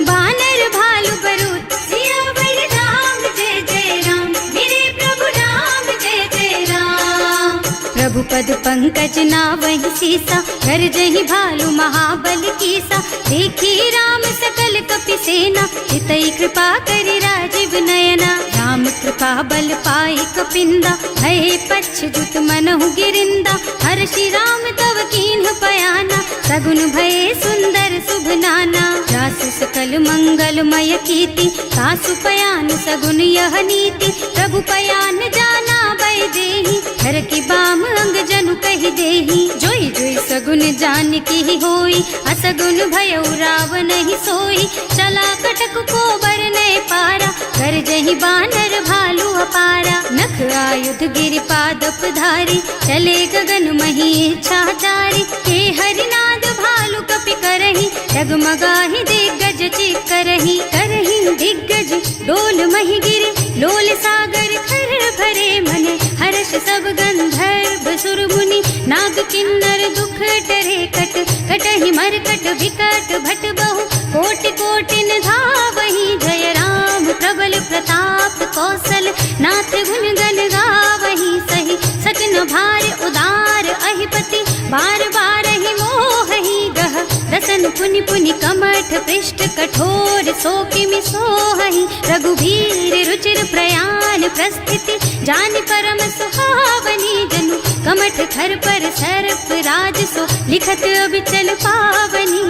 बानर भालु बरूथ। सियावर राम, जय जय राम मेरे प्रभु राम, जय जय राम। प्रभु पद पंकज नावहि सीसा, गरजहि भालु महाबल कीसा। देखी राम सकल कपि सेना, हितई कृपा करि राजीव नयना। राम कृपा बल पाई कपिंदा, भय पच्छ जुत मनहु गिरिंदा। हर्षि राम तव कीन्ह पयाना, सगुन भये सुंदर शुभ नाना। जासु सकल मंगलमय कीर्ति, तासु पयान सगुन यह नीति। प्रभु पयान जाना भय देहि, हर की बाम अंग जनु कहि देहि। जोई जोई सगुन जान की होई, असगुन भयउ रावण ही सोई। चला कटक को बरने पारा, कर जहि बानर भालु अपारा। नख आयुध गिरि पादप धारी, चले गगन मही इच्छाचारी। हे हरिनाद भालु कपि करही, डगमगाहि दिग्गज चित करही। करही दिग्गज डोल मही गिरे, लोल सागर खर भरे मने। हर्ष सब गंधर्व सुर मुनि, नाग किन्नर दुख टरे कट। कटहि मरकट विकट भट बहु, कोटि कोटिन धावहि। जय राम प्रबल प्रताप कौशल, नाथ गुण गण गावहि। सही सकन भार उदार अहिपति, बार बार ही मोहि गह। रसन पुनि पुनि कमठ पृष्ठ, कठोर सो किमि सोहहि। रघुवीर रुचिर प्रयाण प्रस्थिति, जान परम सुहावनी। जनु कमठ खर पर सर्प राज सो, लिखत अबिचल पावनी।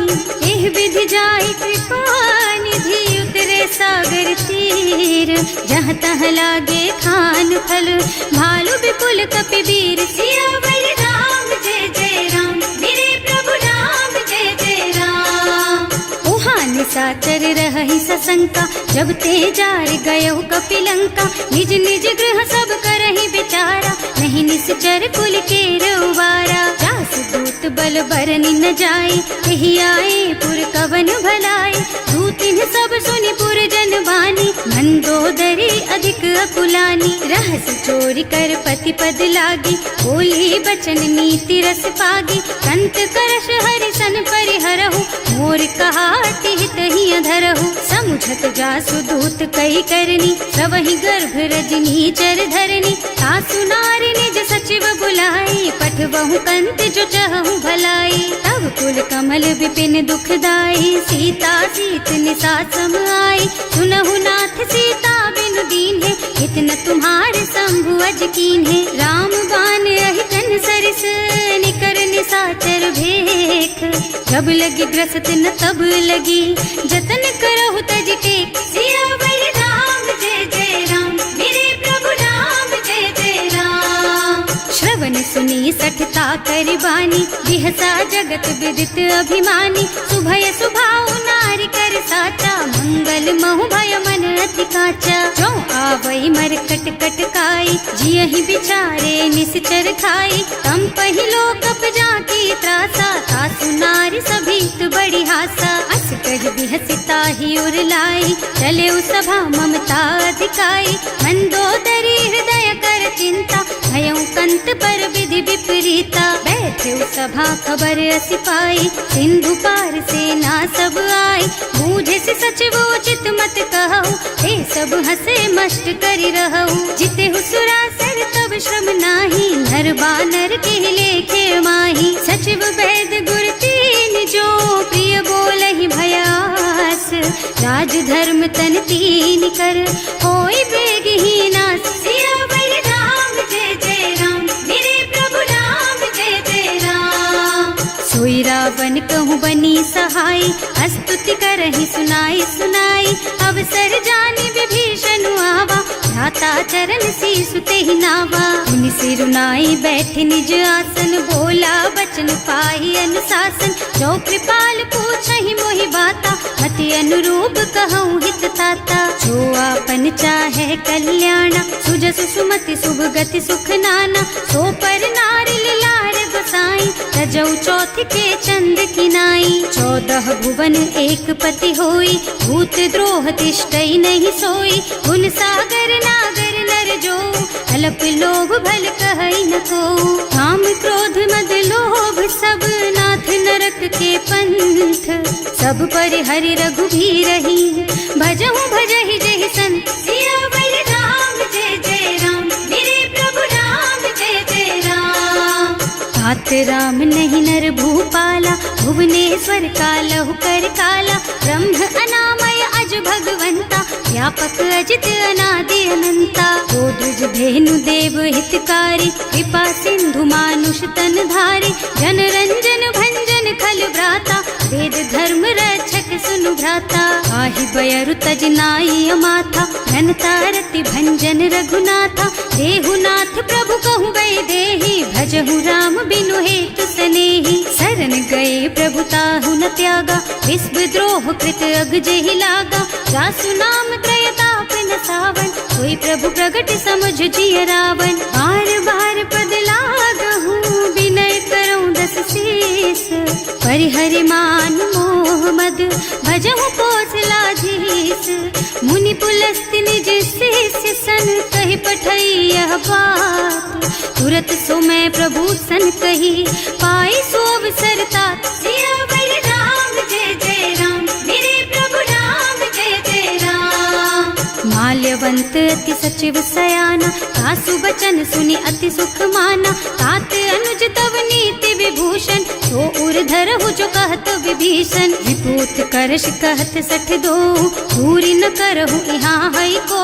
एह विधि जाय कृपा निधि, उतरे सागर तीर। जहाँ तहाँ लागे खान फल, भालु विपुल कपि वीर। सियावर राम, जय जय राम मेरे प्रभु राम, जय जय राम। उहाँ निशाचर रहहि सशंका, जब ते जार गयो कपि लंका। निज निज गृह सब करहि विचारा, नहीं निश्चर कुल के रउवारा। जास दूत बल बरनि न जाए, एहि आए पुर कवन भलाए। दूतिन सब सुनि पुरजन बानी, मंदोदरी अधिक अकुलानी। रहस्य चोरी कर पति पद लागी, बोली बचन नीति रस पागी। कंत करश हरिसन परिहरहु, मोर कहाति हित ही अधरहु। समुझत जासु दूत कई करनी, सबहि गर्भ रजनी चर धरनी। सासु नारी निज सचिव बुलाई, पठबहु कंत जो चहु भलाई। तब कुल कमल विपिन दुखदाई, सीता सीत निसा सम आई। सुनहु नाथ सीता बिनु दीन है, इतना तुम्हारे शंभु अज कीन है। राम बान अहितन सरिस, निकर निसाचर भेख। जब लगी ग्रसत न तब लगी, जतन करहु तज टेक। सियावर राम जय जय राम, मेरे प्रभु राम जय जय राम। श्रवण सुनी सठता कर बानी, बिहसा जगत विदित अभिमानी। सुभय सुभाउ नारी कर साचा, मंगल महु भय मन अति काचा। जो आवई मर कट कट काई, जियहि बिचारे निश्चर खाई। तम पहिलो कप जाकी त्रासा, सासु नारी सभीत बड़ी हासा। अस कह बिहसिता ही उर लाई, चले सभा ममता अधिकाई। मंदोदरी हृदय कर चिंता, भयउ कंत पर विधि विपरीता। बैठे सभा खबर असी पाई, सिंधु पार सेना सब आई। बूझे से सचिव उचित मत कहु, हे सब हसे मस्त करि रहु। जिते हुसुरासर तब श्रम नाही, नर बानर के लेखे माही। सचिव वैद गुर तीन जो, प्रिय बोलहि भयास। राज धर्म तन तीन कर, होई बेगहि नास। सियावर राम जय जय राम, मेरे प्रभु राम जय जय राम। सोई रावण कहूँ बनी सहाय, स्तुति करहि सुनाई सुनाई। अवसर जानी विभीषण आवा, भ्राता चरण शीसु तेहि नावा। मुनि सिरुनाई बैठे निज आसन, बोला बचन पाहि अनुशासन। जो कृपाल पूछहि मोहि बाता, मति अनुरूप कहूँ हित ताता। जो आपन चाहे कल्याणा, सुजसु सुमति शुभ गति सुख नाना। सो पर नारी लार गोसाई, तजौ चौथ के चंद किनाई। 14 भुवन एक पति होई, भूत द्रोह तिष्ठई नहीं सोई। गुण सागर नागर नर जो, अल्प लोभ भल कहई न को। काम क्रोध मद लोभ सब, नाथ नरक के पंथ। सब पर हरि रघुबीरहि, भजहु भजहि जहि संत। सियावर राम जय जय राम, मेरे प्रभु राम जय जय राम। तात राम नहीं नर भूपाला, भुवनेश्वर कालहु कर काला। ब्रह्म अनामय अज भगवंता, व्यापक अजित अनादि अनंता। गोद्रुज धेनु देव हितकारी, कृपा सिंधु मानुष तन धारी। जन रंजन भंजन खल भ्राता, वेद धर्म रक्षक सुनु भ्राता। आहि बयरु तज नाई अमाथा, घनता रति भंजन रघुनाथा। देहुनाथ प्रभु कहु गए देहि, भजहु राम बिनु हेतु सनेहि। शरण गए प्रभु ताहु न त्यागा, विश्व द्रोह कृत अग जेहि लागा। जासु नाम त्रयताप न सावन, सोई प्रभु प्रगट समझ जिय रावण। बार बार पद लागहु, विनय करऊं दस शीस। परिहरि मान मोह मद, भजहु कौशलाधीश। मुनि पुलस्त्य निज शिष्य सन, कहि पठई यह बात। तुरत सो मैं प्रभु सन कही, पाई सो अवसर तात। सियावर राम जय जय राम, मेरे प्रभु राम जय जय राम। माल्यवंत अति सचिव सयाना, सासु बचन सुनि अति सुख माना। तात अनुज तव नीति विभूषण, सो उर धरहु जो कहत विभीषण। विपूत करश कहत सठ दो, दूरी न करहु यहाँ हई को।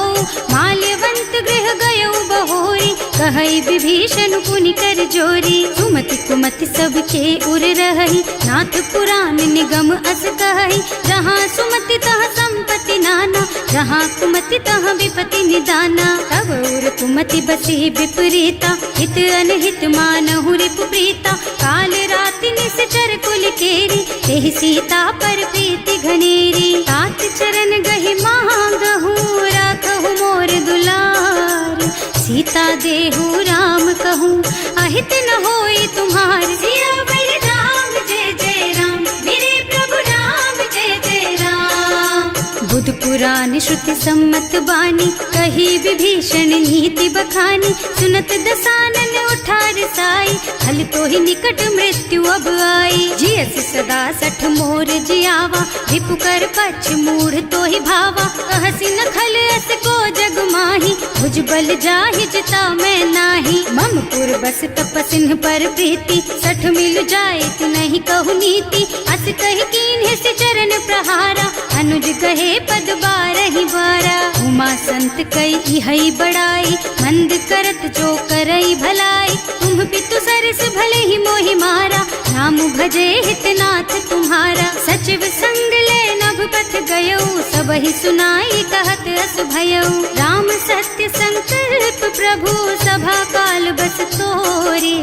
माल्यवंत गृह गयउ बहोरी, कहई विभीषण पुनि कर जोरी। सुमति कुमति सबके उर रही, नाथ पुराण निगम अस कहई। जहाँ सुमति तहाँ संपत्ति नाना, जहाँ कुमति तहाँ विपति निदाना। तब उर कुमति बसी विपरीता, हित अनहित मानहु रिपु प्रीता। काल राति निश्चर कुल केरी, तेहि सीता पर प्रीति घनेरी। तात चरण गहि मांगहु, राखहु मोर दुलार। सीता देहु राम कहूँ, अहित न होई तुम्हार। सियावर राम जय जय राम, मेरे प्रभु राम जय जय राम। पुराण श्रुति सम्मत बानी, कही विभीषण नीति बखानी। सुनत दसानन उठा रसाई, हल तो ही निकट मृत्यु अब आई। जियस सदा सठ मोर जियावा, रिपु कर पछ मूढ़ तो ही भावा। कहसी न खल अस को जग माही, भुज बल जाहि जिता मैं नाही। मम पुर बस तपसिन पर प्रीति, सठ मिल जाए नहीं कहु नीति। अस कही कीन्ह से चरण प्रहारा, अनुज कहे पद बारहि बारा। उमा संत कई हई बड़ाई, मंद करत जो करई भलाई। तुम पितु सरस भले ही मोहि मारा, नाम भजे हितनाथ तुम्हारा। सचिव संग ले नभ पथ गयो, सब ही सुनाई कहत अस भयो। राम सत्य संकल्प प्रभु, सभा काल बस तोरे।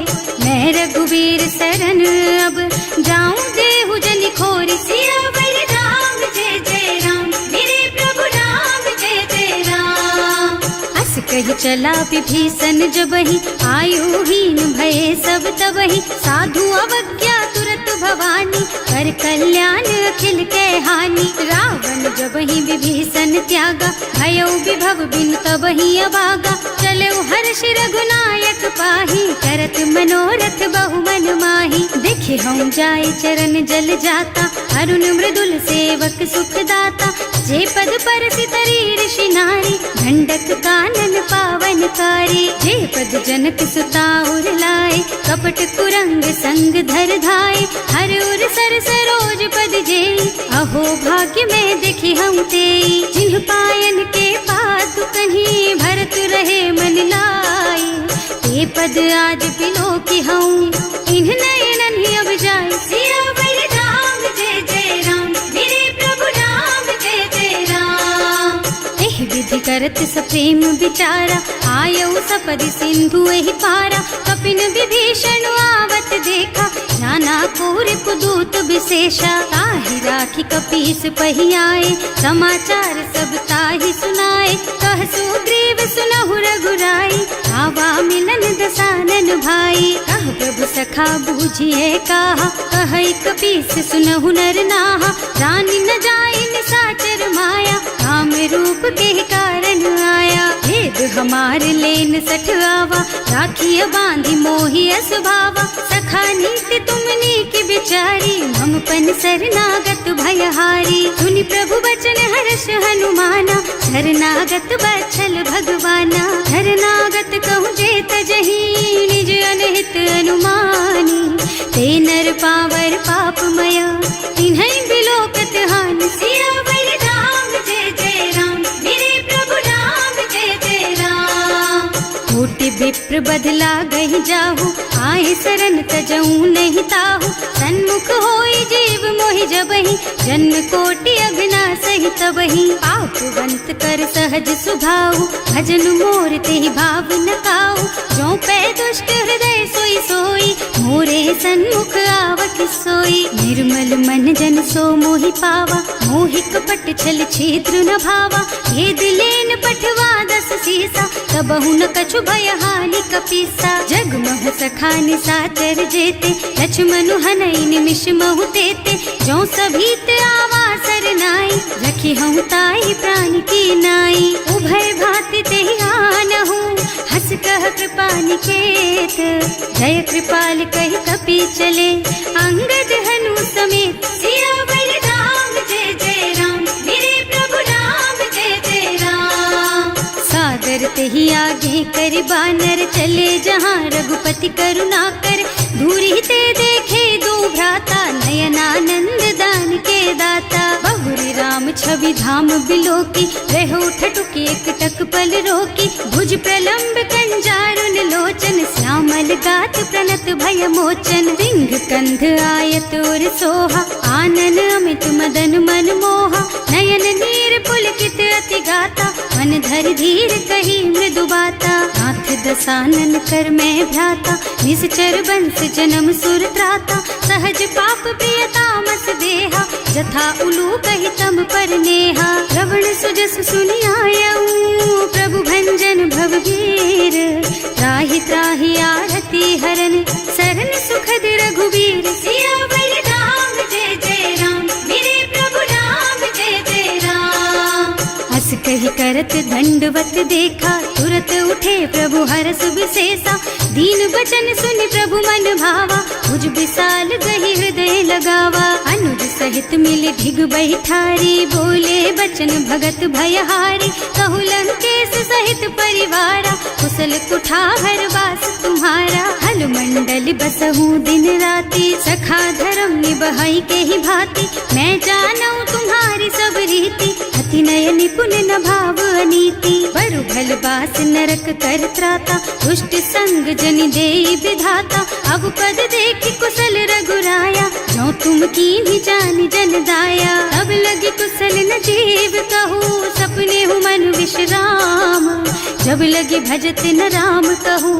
मैं रघुवीर सरन अब, जाऊं देहु जनि खोरी। सियावर राम जय जय राम, मेरे प्रभु राम जय जय राम। अस कही चला विभीषण जबहि, आयुहीन भये सब तबहि। साधु अवज्ञा तुरत भवानी, कर कल्याण अखिल के हानि। रावण जबहि विभीषण त्यागा, भयो विभव बिनु तबहि अभागा। चलो हर्ष रघुनायक पाहि, करत मनोरथ बहु मन माही। देखे हम जाय चरण जल जाता, अरुण मृदुल सेवक सुख दाता। जे पद परसि तरी ऋषि नारी, ढंडक कानन पावन कारी। जे पद जनक सुता उर लाए, कपट कुरंग संग धर धाय। हर उर सर सरोज पद जेई, अहो भाग्य में देखी हम तेई। जिन्ह पायन के पातु कहीं, भरत रहे मन लाई। ते पद आज बिलो की हूँ, इन्ह नयनन ही अब जाए। सियावर राम जय जय राम, मेरे प्रभु राम जय जय राम। एह विधि करत सप्रेम विचारा, आयऊ सपदि सिंधु एहि पारा। कपिन विभीषण आवत देखा, जाना कोर कुदूत विशेषा। ताहि राखी कपीस पहि आए, समाचार सब ताहि सुनाए। कह सुग्रीव सुनहु रघुराई, आवा मिलन दसानन भाई। कह प्रभु सखा बूझिए कहा, कहै कपीस सुनहु नर नाहा। रानी न जाय निशाचर माया, काम रूप के कारण आया। भेद हमार लेन सठ आवा, राखिय बांधी मोहि असभावा। सखा नीति तुमनी की बिचारी, मम पन शरणागत भयहारी। सुनि प्रभु बचन हर्ष हनुमाना, शरणागत बछल भगवाना। शरणागत कहूँ जे तजहि, निज अनहित अनुमानी। ते नर पावर पापमय, तिन्है बिलोकत हानि। सियावर राम जय जय राम, मेरे प्रभु राम जय जय राम। कोटि विप्र बदला गहि जाहु, आए शरण तजऊ नहीं ताहु। सन्मुख होई जीव मोहि जबहि, जन्म कोटि अघनासहि तबहि। पापवंत कर सहज सुभाऊ, भजन मोर तेहि भाव न काऊ। जो पै दुष्ट हृदय सोई सोई, मोरे सन्मुख आवत सोई। निर्मल मन जन सो मोहि पावा, मोहि कपट छल छिद्र न भावा। ये दिलेन पठवा दस सीसा, तबहु न कछु भय हानि कपीसा। जग मह सखा निशाचर जेते, लक्ष्मणु हनई निमिष महु तेते। जो सभीत आवा सरनाई, रखी हूँ ताई प्राण की नाई। उभय भांति तेहि आनहु, हस कह कृपा निकेत। जय कृपाल कहि कपि चले, अंगद हनु समेत। सियावर राम जय जय राम, मेरे प्रभु राम जय जय राम। सादर तेहि आगे कर बानर, चले जहाँ रघुपति करुणा कर। दूरी ते देखे दो भ्राता, नयनानंद दान के दाता। बहुरी राम छवि धाम बिलोकी, रहो ठठुकी एक टक पल रोकी। भुज प्रलंब कंजारुन लोचन, श्यामल गात प्रणत भय मोचन। सिंह कंध आयत और सोहा, आनन अमित मदन मन मोहा। नयन नीर पुलकित अति गाता, मन धर धीर कही मृदु बाता। नाथ दसानन कर मैं भ्राता, निश्चर बंस जन्म सुर त्राता। सहज पाप प्रियतामस देहा, जथा उलू कहि तम पर नेहा। श्रवण सुजस सुनि आयऊ, प्रभु भंजन भवभीर। त्राहि त्राहि आरती हरन, सरन सुखद रघुवीर। सियावर राम जय जय राम, मेरे प्रभु राम जय जय राम। अस कही करत दंडवत देखा, तुरत उठे प्रभु हरस विशेषा। दीन बचन सुनि प्रभु मन भावा, मुझ विशाल गही हृदय लगावा। अनुज सहित मिल ढिग बैठारी, बोले बचन भगत भयहारी। कहु लंकेश सहित परिवारा, कुशल कुठार वास तुम्हारा। हल मंडल बसहु दिन राति, सखा धर्म निबहाई के ही भांति। मैं जानऊ तुम्हारी सब रीति, अति नय निपुण न भाव अनीति। बरु भल बास नरक कर त्राता, दुष्ट संग जनि देई विधाता। अब पद देखि कुशल रघुराया, जो तुम कीन्ही जानि जन दाया। अब लगी कुशल न जीव कहू, सपने हूँ मन विश्राम। जब लगी भजत न राम कहू,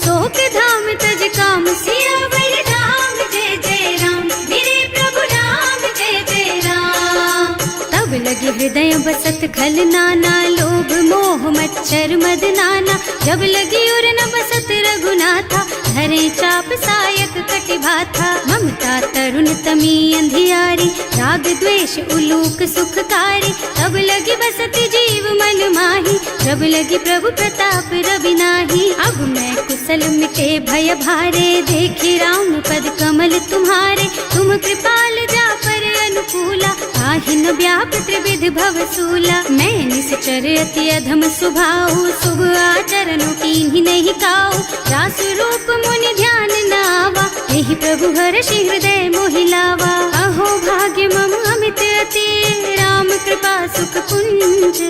शोक धाम तज काम। सियावर राम जय जय राम, मेरे प्रभु राम जय जय राम। तब लगी हृदय बसत खल नाना, लोभ मोह मच्छर मद नाना। जब लगी उर न बसत रघुनाथा, धरे चाप सायक कटिभाथा। ममता तरुण तमी अंधियारी, राग द्वेष उलूक सुखकारी। तब लगी बसत जीव मन माही, जब लगी प्रभु प्रताप रवि नाही। अब मैं कुशल मिटे भय भारे, देखी राम पद कमल तुम्हारे। तुम कृपाल जा पर अनुकूला, आहि न व्याप त्रिविध भव सूला। मैं निश्चर अति अधम सुभाऊ, शुभ आचरणों कीन्ही नहीं काऊ। रासु रूप मुनि ध्यान न आवा, यही प्रभु हर्षि हृदय मोहि लावा। अहो भाग्य मम अमित अति, राम कृपा सुख पुंज।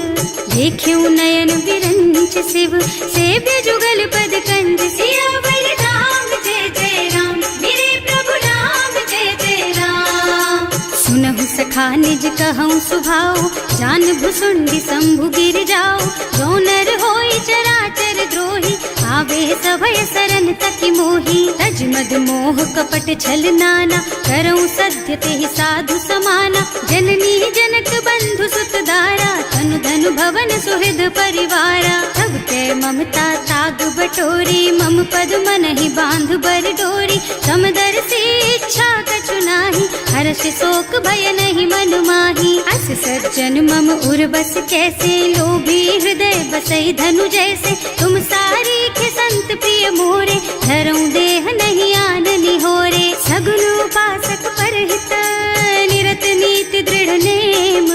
देख्यऊ नयन विरंच शिव, सेव्य जुगल पद कंज। सियावर राम जय जय राम, मेरे प्रभु राम जय जय राम। सुनहु सखा निज कहऊँ सुभाऊ, जान भुसुंडी शंभु गिर जाओ। जो नर होई चराचर द्रोही, आवे सभय सरन तकी मोही। तज मद मोह कपट छल नाना, करऊँ सत्य तेहि साधु समाना। जननी जनक बंधु सुत दारा, तनु धनु भवन सुहृद परिवारा। तब ते ममता ताग बटोरी, मम पद मन ही बांध बर डोरी। समदर्शी इच्छा कछु नाही, हर्ष शोक भय नहीं मन माही। अस सज्जन मम उर बस कैसे, लोभी हृदय बसई धनु जैसे। तुम सारी के संत प्रिय मोरे, धरऊं देह नहीं आन निहोरे। सगुन उपासक परहित, निरत नीति दृढ़ नेम।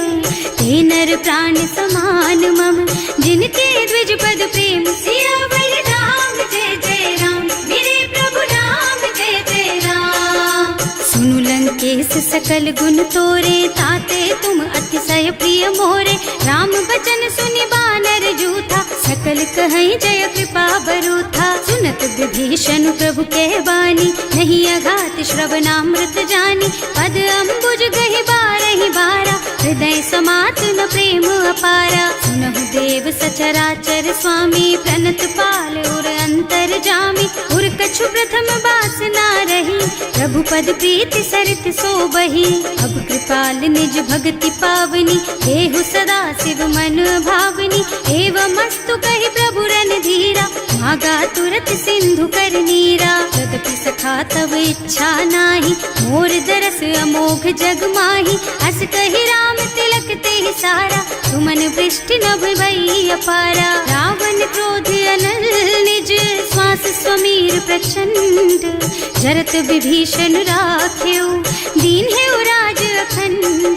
ते नर प्राण समान मम, जिनके द्विज पद प्रेम। सियावर राम जय जय राम, मेरे प्रभु राम जय जय राम। सुनु लंकेश सकल गुण तोरे, ताते तुम अतिशय प्रिय मोरे। राम बचन सुनि बानर जूथा, सकल कहई जय कृपा बरूथा। सुनत विभीषण प्रभु के बानी, नहीं अघात श्रवणामृत जानी। पद अम्बुज गहि बारहि बारा, हृदय समात न प्रेम अपारा। सुनहु देव सचराचर स्वामी, प्रणत पाल उर अंतर जामी। उर कछु प्रथम बास ना रही, प्रभु पद प्रीति सरित सोबही। अब कृपाल निज भक्ति पावनी, देहु सदा शिव मन भावनी। एवं मस्तु कहि प्रभु रन धीरा, मागा तुरत सिंधु कर नीरा। तदपि सखा तब इच्छा नाही, मोर दरस अमोघ जग माही। अस कहि राम तिलक तेहि सारा, सुमन वृष्टि नभ भई अपारा। रावण क्रोध अनल निज, श्वास स्वमीर प्रचंड। जरत विभीषण राख्यो, दीन है राज अखंड।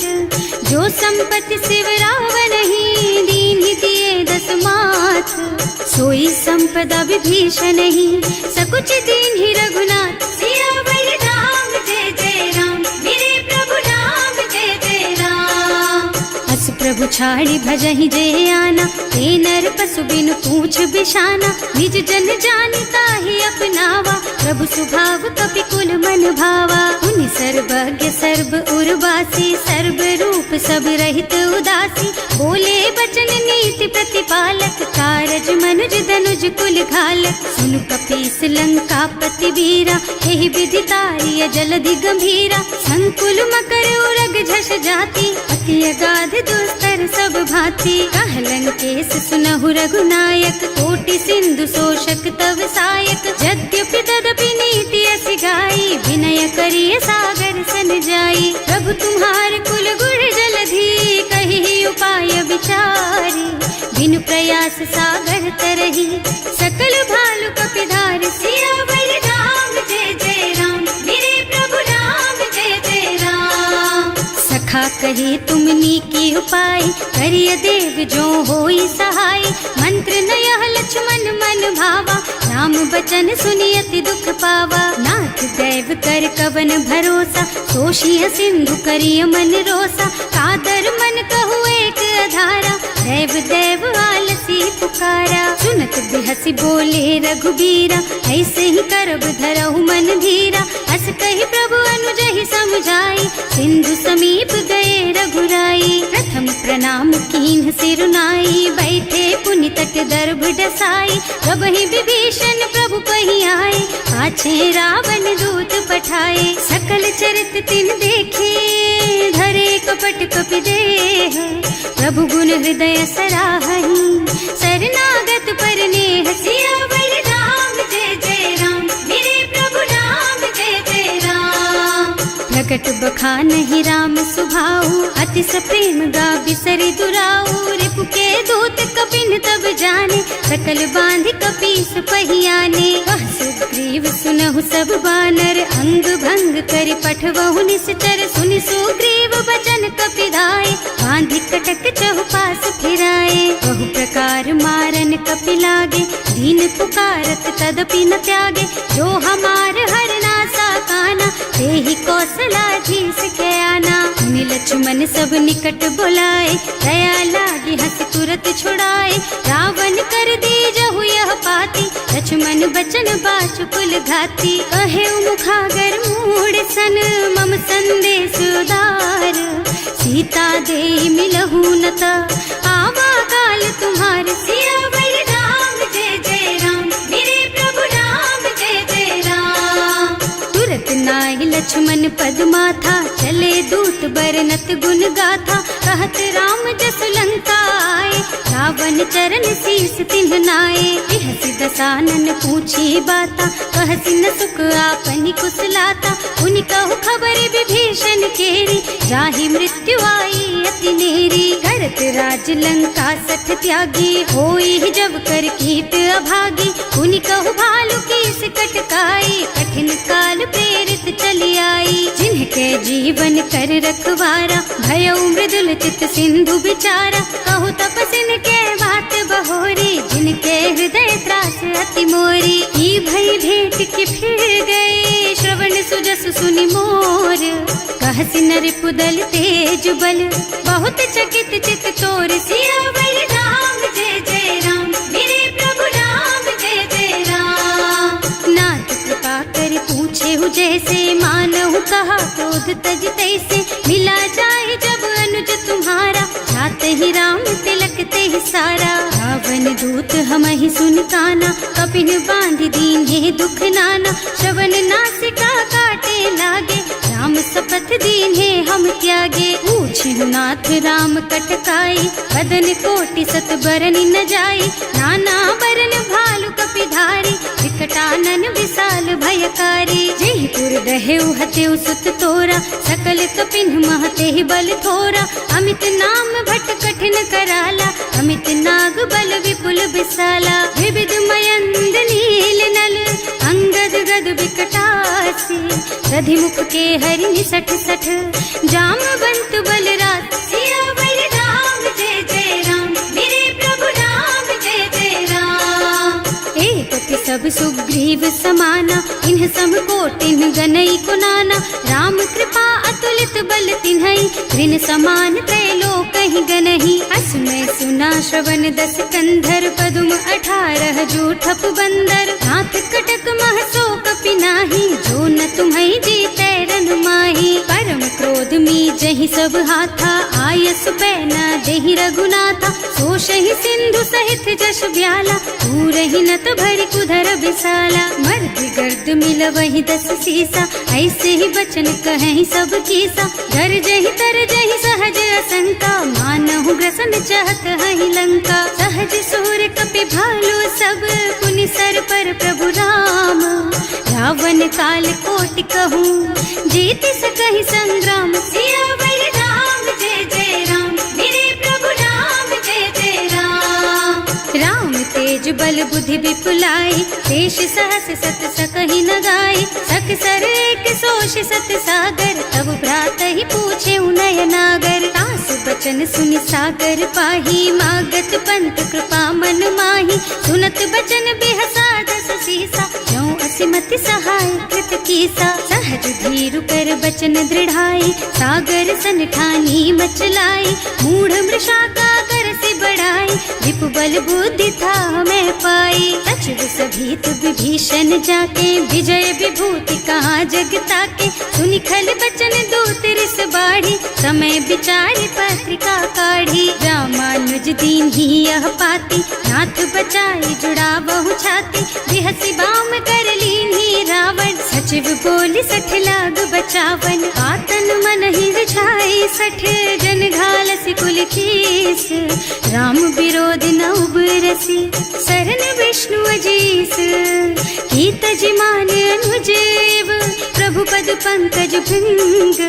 जो संपत्ति शिव रावण ही, दीन ही दिए दस माथ। सोई संपदा विभीषण ही, सकुच दीन ही रघुनाथ। सियावर राम जय जय राम, मेरे प्रभु राम जय जय राम। अस प्रभु छाड़ी भजहि जय आना, ते नर पशु बिनु पूछ बिशाना। निज जन जानि ताहि अपनावा, प्रभु सुभाव कपि कुल मन भावा। उनि सर्वज्ञ सर्व उर्वासी, सर्व रूप सब रहित उदासी। बोले बचन नीति प्रतिपालक, कारज मनुज धनुज कुल घालक। सुनु कपीस लंका पति वीरा, यही विधि तारिय जलधि गंभीरा। संकुल मकर उरग झष जाति, अति अगाध दुस्तर सब भांति। कह लंकेश सुनहु रघुनायक, कोटि सिंधु शोषक तव सायक। यद्यपि तदपि नीति असि गाई, विनय करिय सागर सन जाई। प्रभु तुम्हार कुल गुण जलधि, कहि उपाय विचारी। रस सागर तरही। सकल भालु कपिधार सियावर राम जय जय राम, मेरे प्रभु राम जय जय राम। सखा कहे तुमनी की उपाय, करिय देव जो होई सहाय। मंत्र न यह लक्ष्मण मन भावा, राम बचन सुनि अति दुख पावा। नाथ दैव कर कवन भरोसा, सोषिय सिंधु करिय मन रोसा। कादर मन कहु एक अधारा, दैव दैव आलसी पुकारा। सुनत बिहसी बोले रघुबीरा, ऐसे ही करब धरहु मन धीरा। हस कहि प्रभु अनुजहि समझाई, सिंधु समीप गए रघुराई। प्रथम प्रणाम कीन्ह सिरुनाई, बैठे पुनि तट दर्भ डसाई। प्रभहि विभीषण प्रभु पहि आए, पाछे रावण दूत पठाए। सकल चरित तिन देखे, धरे कपट कपि देह। प्रभु गुण हृदय सराहहि, शरणागत पर नेह। सियावर राम जय जय राम, मेरे प्रभु राम जय जय राम। प्रकट बखानहि राम सुभाऊ, अति सप्रेम गा बिसरि दुराऊ। रिपु के दूत कपिन तब जाने, सकल बांधि कपीस पहियाने। वह सुग्रीव सुनहु सब बानर, अंग भंग करि पठवहु निश्चर। सुनि सुग्रीव बचन कपिधाय, बांधि कटक चहुपास फिराए। बहु प्रकार मारन कपि लागे, दीन पुकारत तदपि न त्यागे। जो हमार हरना सा काना, तेहि कौशलाधीश के आना। मुनि लक्ष्मण सब निकट बुलाए, दया लागी हंस तुरत छुड़ाए। रावण कर दीजहु यह पाती, लक्ष्मण बचन बाचु कुल घाती। कहे मुखागर मूढ़ सन, मम संदेश उदार। सीता दे मिलहु न ता, आवा काल तुम्हार। सियावर राम जय जय राम, मेरे प्रभु राम जय जय राम। तुरत नाहि लक्ष्मण पद माथा, चले दूत बरनत गुण गाथा। कहत राम जसु लंका आए, रावण चरण शीस तिन्ह नाए। बिहसि दसानन पूछी बाता, कहसि न सुख आपनि कुशलाता। उनि कहु खबर विभीषण केरी, जाहि मृत्यु आई अति नेरी। करत राज लंका सठ त्यागी, होई जब कर कीट अभागी। उनि कहु भालु कीस कटकाई, कठिन काल प्रेरित चली आई। जिनके जीवन कर रखवारा, भयउ मृदुल चित सिंधु बिचारा। कहु तपसिन के बात बहोरी, जिनके हृदय त्रास अति मोरी। ई भई भेंट के फिर गए, श्रवण सुजस सुनि मोर। कहसि नर पुदल तेज बल, बहुत चकित चित तोर। सियावर राम जय जय राम, मेरे प्रभु राम जय जय राम। नाथ कृपा कर पूछे हु जैसे, मानहु कहा क्रोध तज तैसे। मिला जाए जब अनुज तुम्हारा, जात ही राम तिलक ते सारा। रावण दूत हमहि सुन काना, कपिन बांधि दीन्हे दुख नाना। श्रवण नासिका काटे लागे, राम शपथ दीन्हे हम त्यागे। पूछिहु नाथ राम कटकाई, बदन कोटि सत बरनि न जाई। नाना बरन भालु कपिधारी, विकटानन विशाल भयकारी। जेहि पुर दहेउ हतेउ सुत तोरा, सकल कपिन महते बल थोरा। अमित नाम भट कठिन कराला, अमित नाग बल विपुल विशाला। विविध मयंद नील नल, अंगद गद विकटासी। दधिमुख के हरि निसठ सठ, जामवंत बलराज। सियावर राम जय जय राम, मेरे प्रभु राम जय जय राम। एक सब सुग्रीव समाना, इन्ह सम कोटिन गनई कुनाना। राम कृपा अतुलित बल तिन्हई, ऋण समान त्रैलोकहि गनहि। असमय सुना श्रवण दस कंधर, पदुम 18 जूठप बंदर। नाथ कटक मह सो कपि नाही, जो न तुम्हई जीतै रन माही। परम क्रोध मी जहि सब हाथा, आयस पैना देहि रघुनाथा। सोषहि सिंधु सहित जश ब्याला, पूरहि नत भरि कुधर विशाला। मर्दि गर्द मिलवहि 10 सीसा, ऐसे ही बचन कहें सब कीसा। गरजहि तरजहि सहज असंका, मानहु ग्रसन चाहत हहि लंका। सहज सूर कपि भालु सब, पुनि सर पर प्रभु राम। रावण काल कोटि कहूँ, जीत सकहि संग्राम। सियावर राम जय जय राम, मेरे प्रभु राम जय जय राम। तेज बल बुद्धि विपुलाई, शेष सहस सत सकहि न गाय, सक सर एक सोष सत सागर, तब भ्रात ही पूछे उनय नागर। तास बचन सुनि सागर पाही, मागत पंत कृपा मन माही, सुनत बचन बिहसा दस सीसा, ज्यों असिमति सहाय कृत कीसा। सहज धीरु कर बचन दृढ़ाई, सागर सन ठानी मचलाई, मूढ़ मृषा का कर से बढ़ाई, विपु बल बुद्धि था मैं पाई। सचिव सभीत विभीषण जाके, विजय विभूति कहाँ जग ताके, सुनि खल बचन दूत रिस बाढ़ी, समय विचारि पत्रिका काढ़ी। रामानुज दीन ही यह पाती, नाथ बचाई जुड़ा बहु छाती, बिहसी बाम कर लीन्ही रावण, सचिव बोली सठ लाग बचावन। आतन मन ही रिझाई सठ, जन घालसी कुल कीस, राम विरोध न उबरसी, सरन विष्णु अजीस। कीत जिमान अनुजेव, प्रभु पद पंकज भृंग,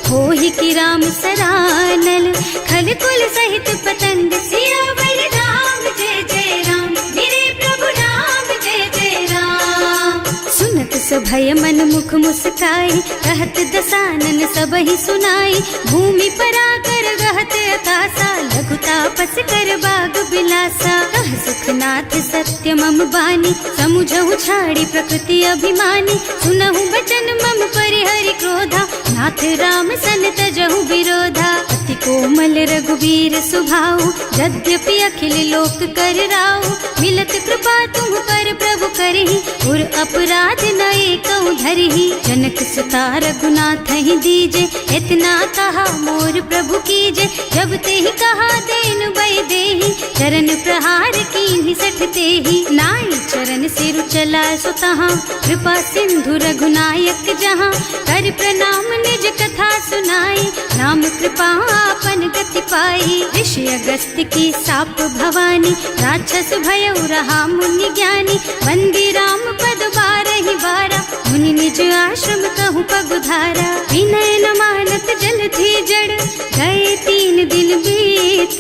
होहि की राम सरानल, खल कुल सहित पतंग। सियावर राम जय जय राम, मेरे प्रभु राम जय जय राम। सुनत सभय मन मुख मुस्काई, कहत दसानन सबहि सुनाई, भूमि पराकर गहत अकासा, लघु तापस कर बाग बिलासा। कह सुखनाथ सत्य मम बानी, समुझहु छाड़ी प्रकृति अभिमानी, सुनहु बचन मम परिहरि क्रोधा, नाथ राम सन तजहु विरोधा। अति कोमल रघुवीर सुभाऊ, यद्यपि अखिल लोक कर राऊ, मिलत कृपा तुम पर प्रभु करहि, उर अपराध न एकौ धरहि। जनक सुता रघुनाथ ही दीजे, इतना कहा मोर प्रभु कीजे, जब ते ही कहा देन बय देहि, चरण प्रहार कीन्हि सठ तेहि। नाई चरण सिरु चला सो तहाँ, कृपा सिंधु रघुनायक जहाँ, कर प्रणाम निज कथा सुनाई, नाम कृपा आपन गति पाई। ऋषि अगस्त्य की साप भवानी, राक्षस भयउ रहा मुनि ज्ञानी, वंदी राम पद बारहि बारा, मुनि निज आश्रम कहूँ पगुधारा। विनय न मानत जल थी जड़, गए 3 दिन बीत,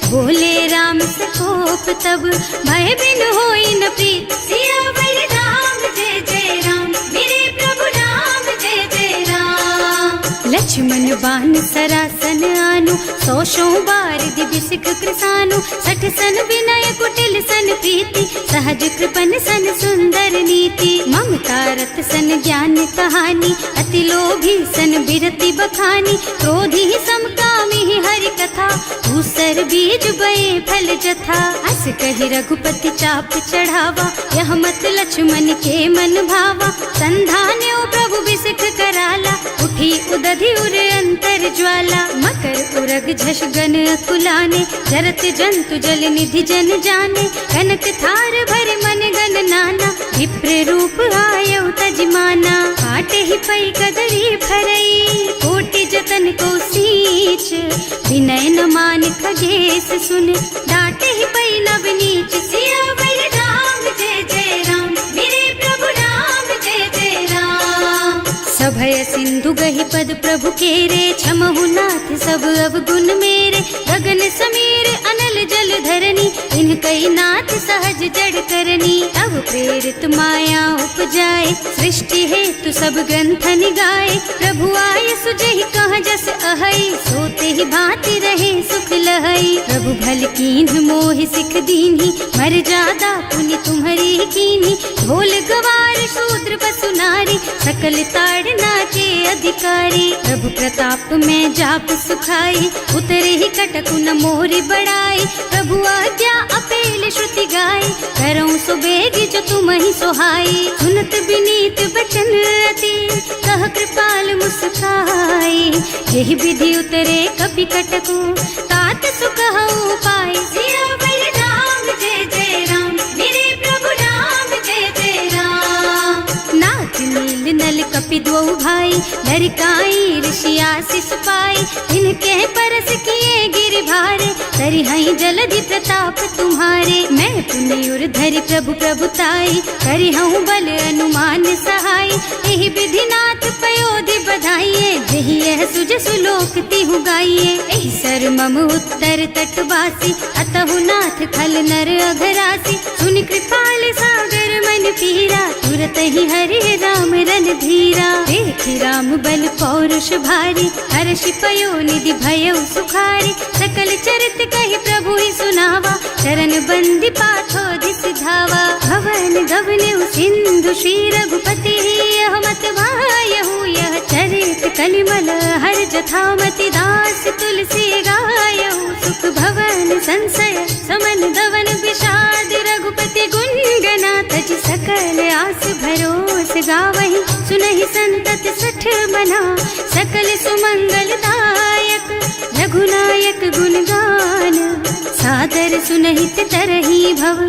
बोले राम सकोप तब, भय बिन होई न प्रीत। सियावर राम जय जय राम, मेरे प्रभु राम जय जय राम। लक्ष्मण बान सरासन आनु, 100 बार दिव्य सिख कृसानु, 60 सन विनय कुटिल सन प्रीति, सहज कृपन सन सुंदर नीति। ममता रत सन ज्ञान कहानी, अति लोभी सन बिरति बखानी, क्रोधी समकामी हरि कथा, दूसर बीज बये फल जथा। अस कहि रघुपति चाप चढ़ावा, यह मत लक्ष्मण के मन भावा, संधान्यो प्रभु बिसिख कराला, उठी उदधि उर अंतर ज्वाला। मकर उरग झष गन अकुलाने, जरत जंतु जल निधि जन जाने, कनक थार भर मन गन नाना, विप्र रूप आयउ तजमाना। काटे ही पई कदरी भरई, कोटि जतन को सींच, विनय न मान खगेश सुन, डांटे ही पई नव नीच। सियावर राम जय जय राम, मेरे प्रभु राम जय जय राम। सभय सिंधु गहि पद प्रभु केरे, छमहु नाथ सब अवगुण मेरे, गगन समीर अनल जल धरनी, इनकई नाथ सहज जड़ करनी। तब प्रेरित माया उपजाए, सृष्टि हेतु सब ग्रंथन गाए, प्रभु आय सुजहि कह जस अहै, सोते ही भांति रहे सुख लहै। प्रभु भल कीन्ह मोहि सिख दीन्ही, मर जादा पुनि तुम्हरी कीन्ही, ढोल गवार शूद्र पशु नारी, सकल ताड़ना के अधिकारी। प्रभु प्रताप में जाप सुखाई, उतरे ही कटकु न मोरि बड़ाई, प्रभु आज्ञा अपेल श्रुति गाई, करऊं सो बेगी जो तुम ही सोहाई। सुनत विनीत बचन अति, कह कृपाल मुस्काई, यही विधि उतरे कपि कटकु, तात सुकहु पाई। सियावर राम जय जय राम, मेरे प्रभु राम जय जय राम। नाथ नील नल कपि द्वौ भाई, लरिकाई ऋषि आशीष पाई, इनके परस किए गिर भारे, तरिहई जलधि प्रताप तुम्हारे। मैं पुनि उर धरि प्रभु प्रभुताई, करिहऊँ बल अनुमान सहाय, यही विधि नाथ पयोधि बधाइए, जही यह सुज सुलोक तिहु गाइए। एहि सर मम उत्तर तटवासी, अतहु नाथ खल नर अघरासी। सुनि कृपाल सागर मन पीरा, तुरत ही हरि राम रन धीरा। देखि राम बल पौरुष भारी, हर्षि पयो निधि भयउ सुखारी। सकल चरित कहि प्रभु ही सुनावा, चरण बंदी पाथो दिस धावा। भवन गवनेउ सिंधु श्री रघुपति, यह मत वायहु यह चरित कलिमल हर जथामति। दास तुलसी गायहु, सुख भवन संशय समन दवन विषाद। रघुपति गुण गना तज सकल आस भरोस गावहि। सुनहि संतत सठ मना, सकल सुमंगल दायक। रघुनायक गुण गान, सादर सुनहित तरहि भव।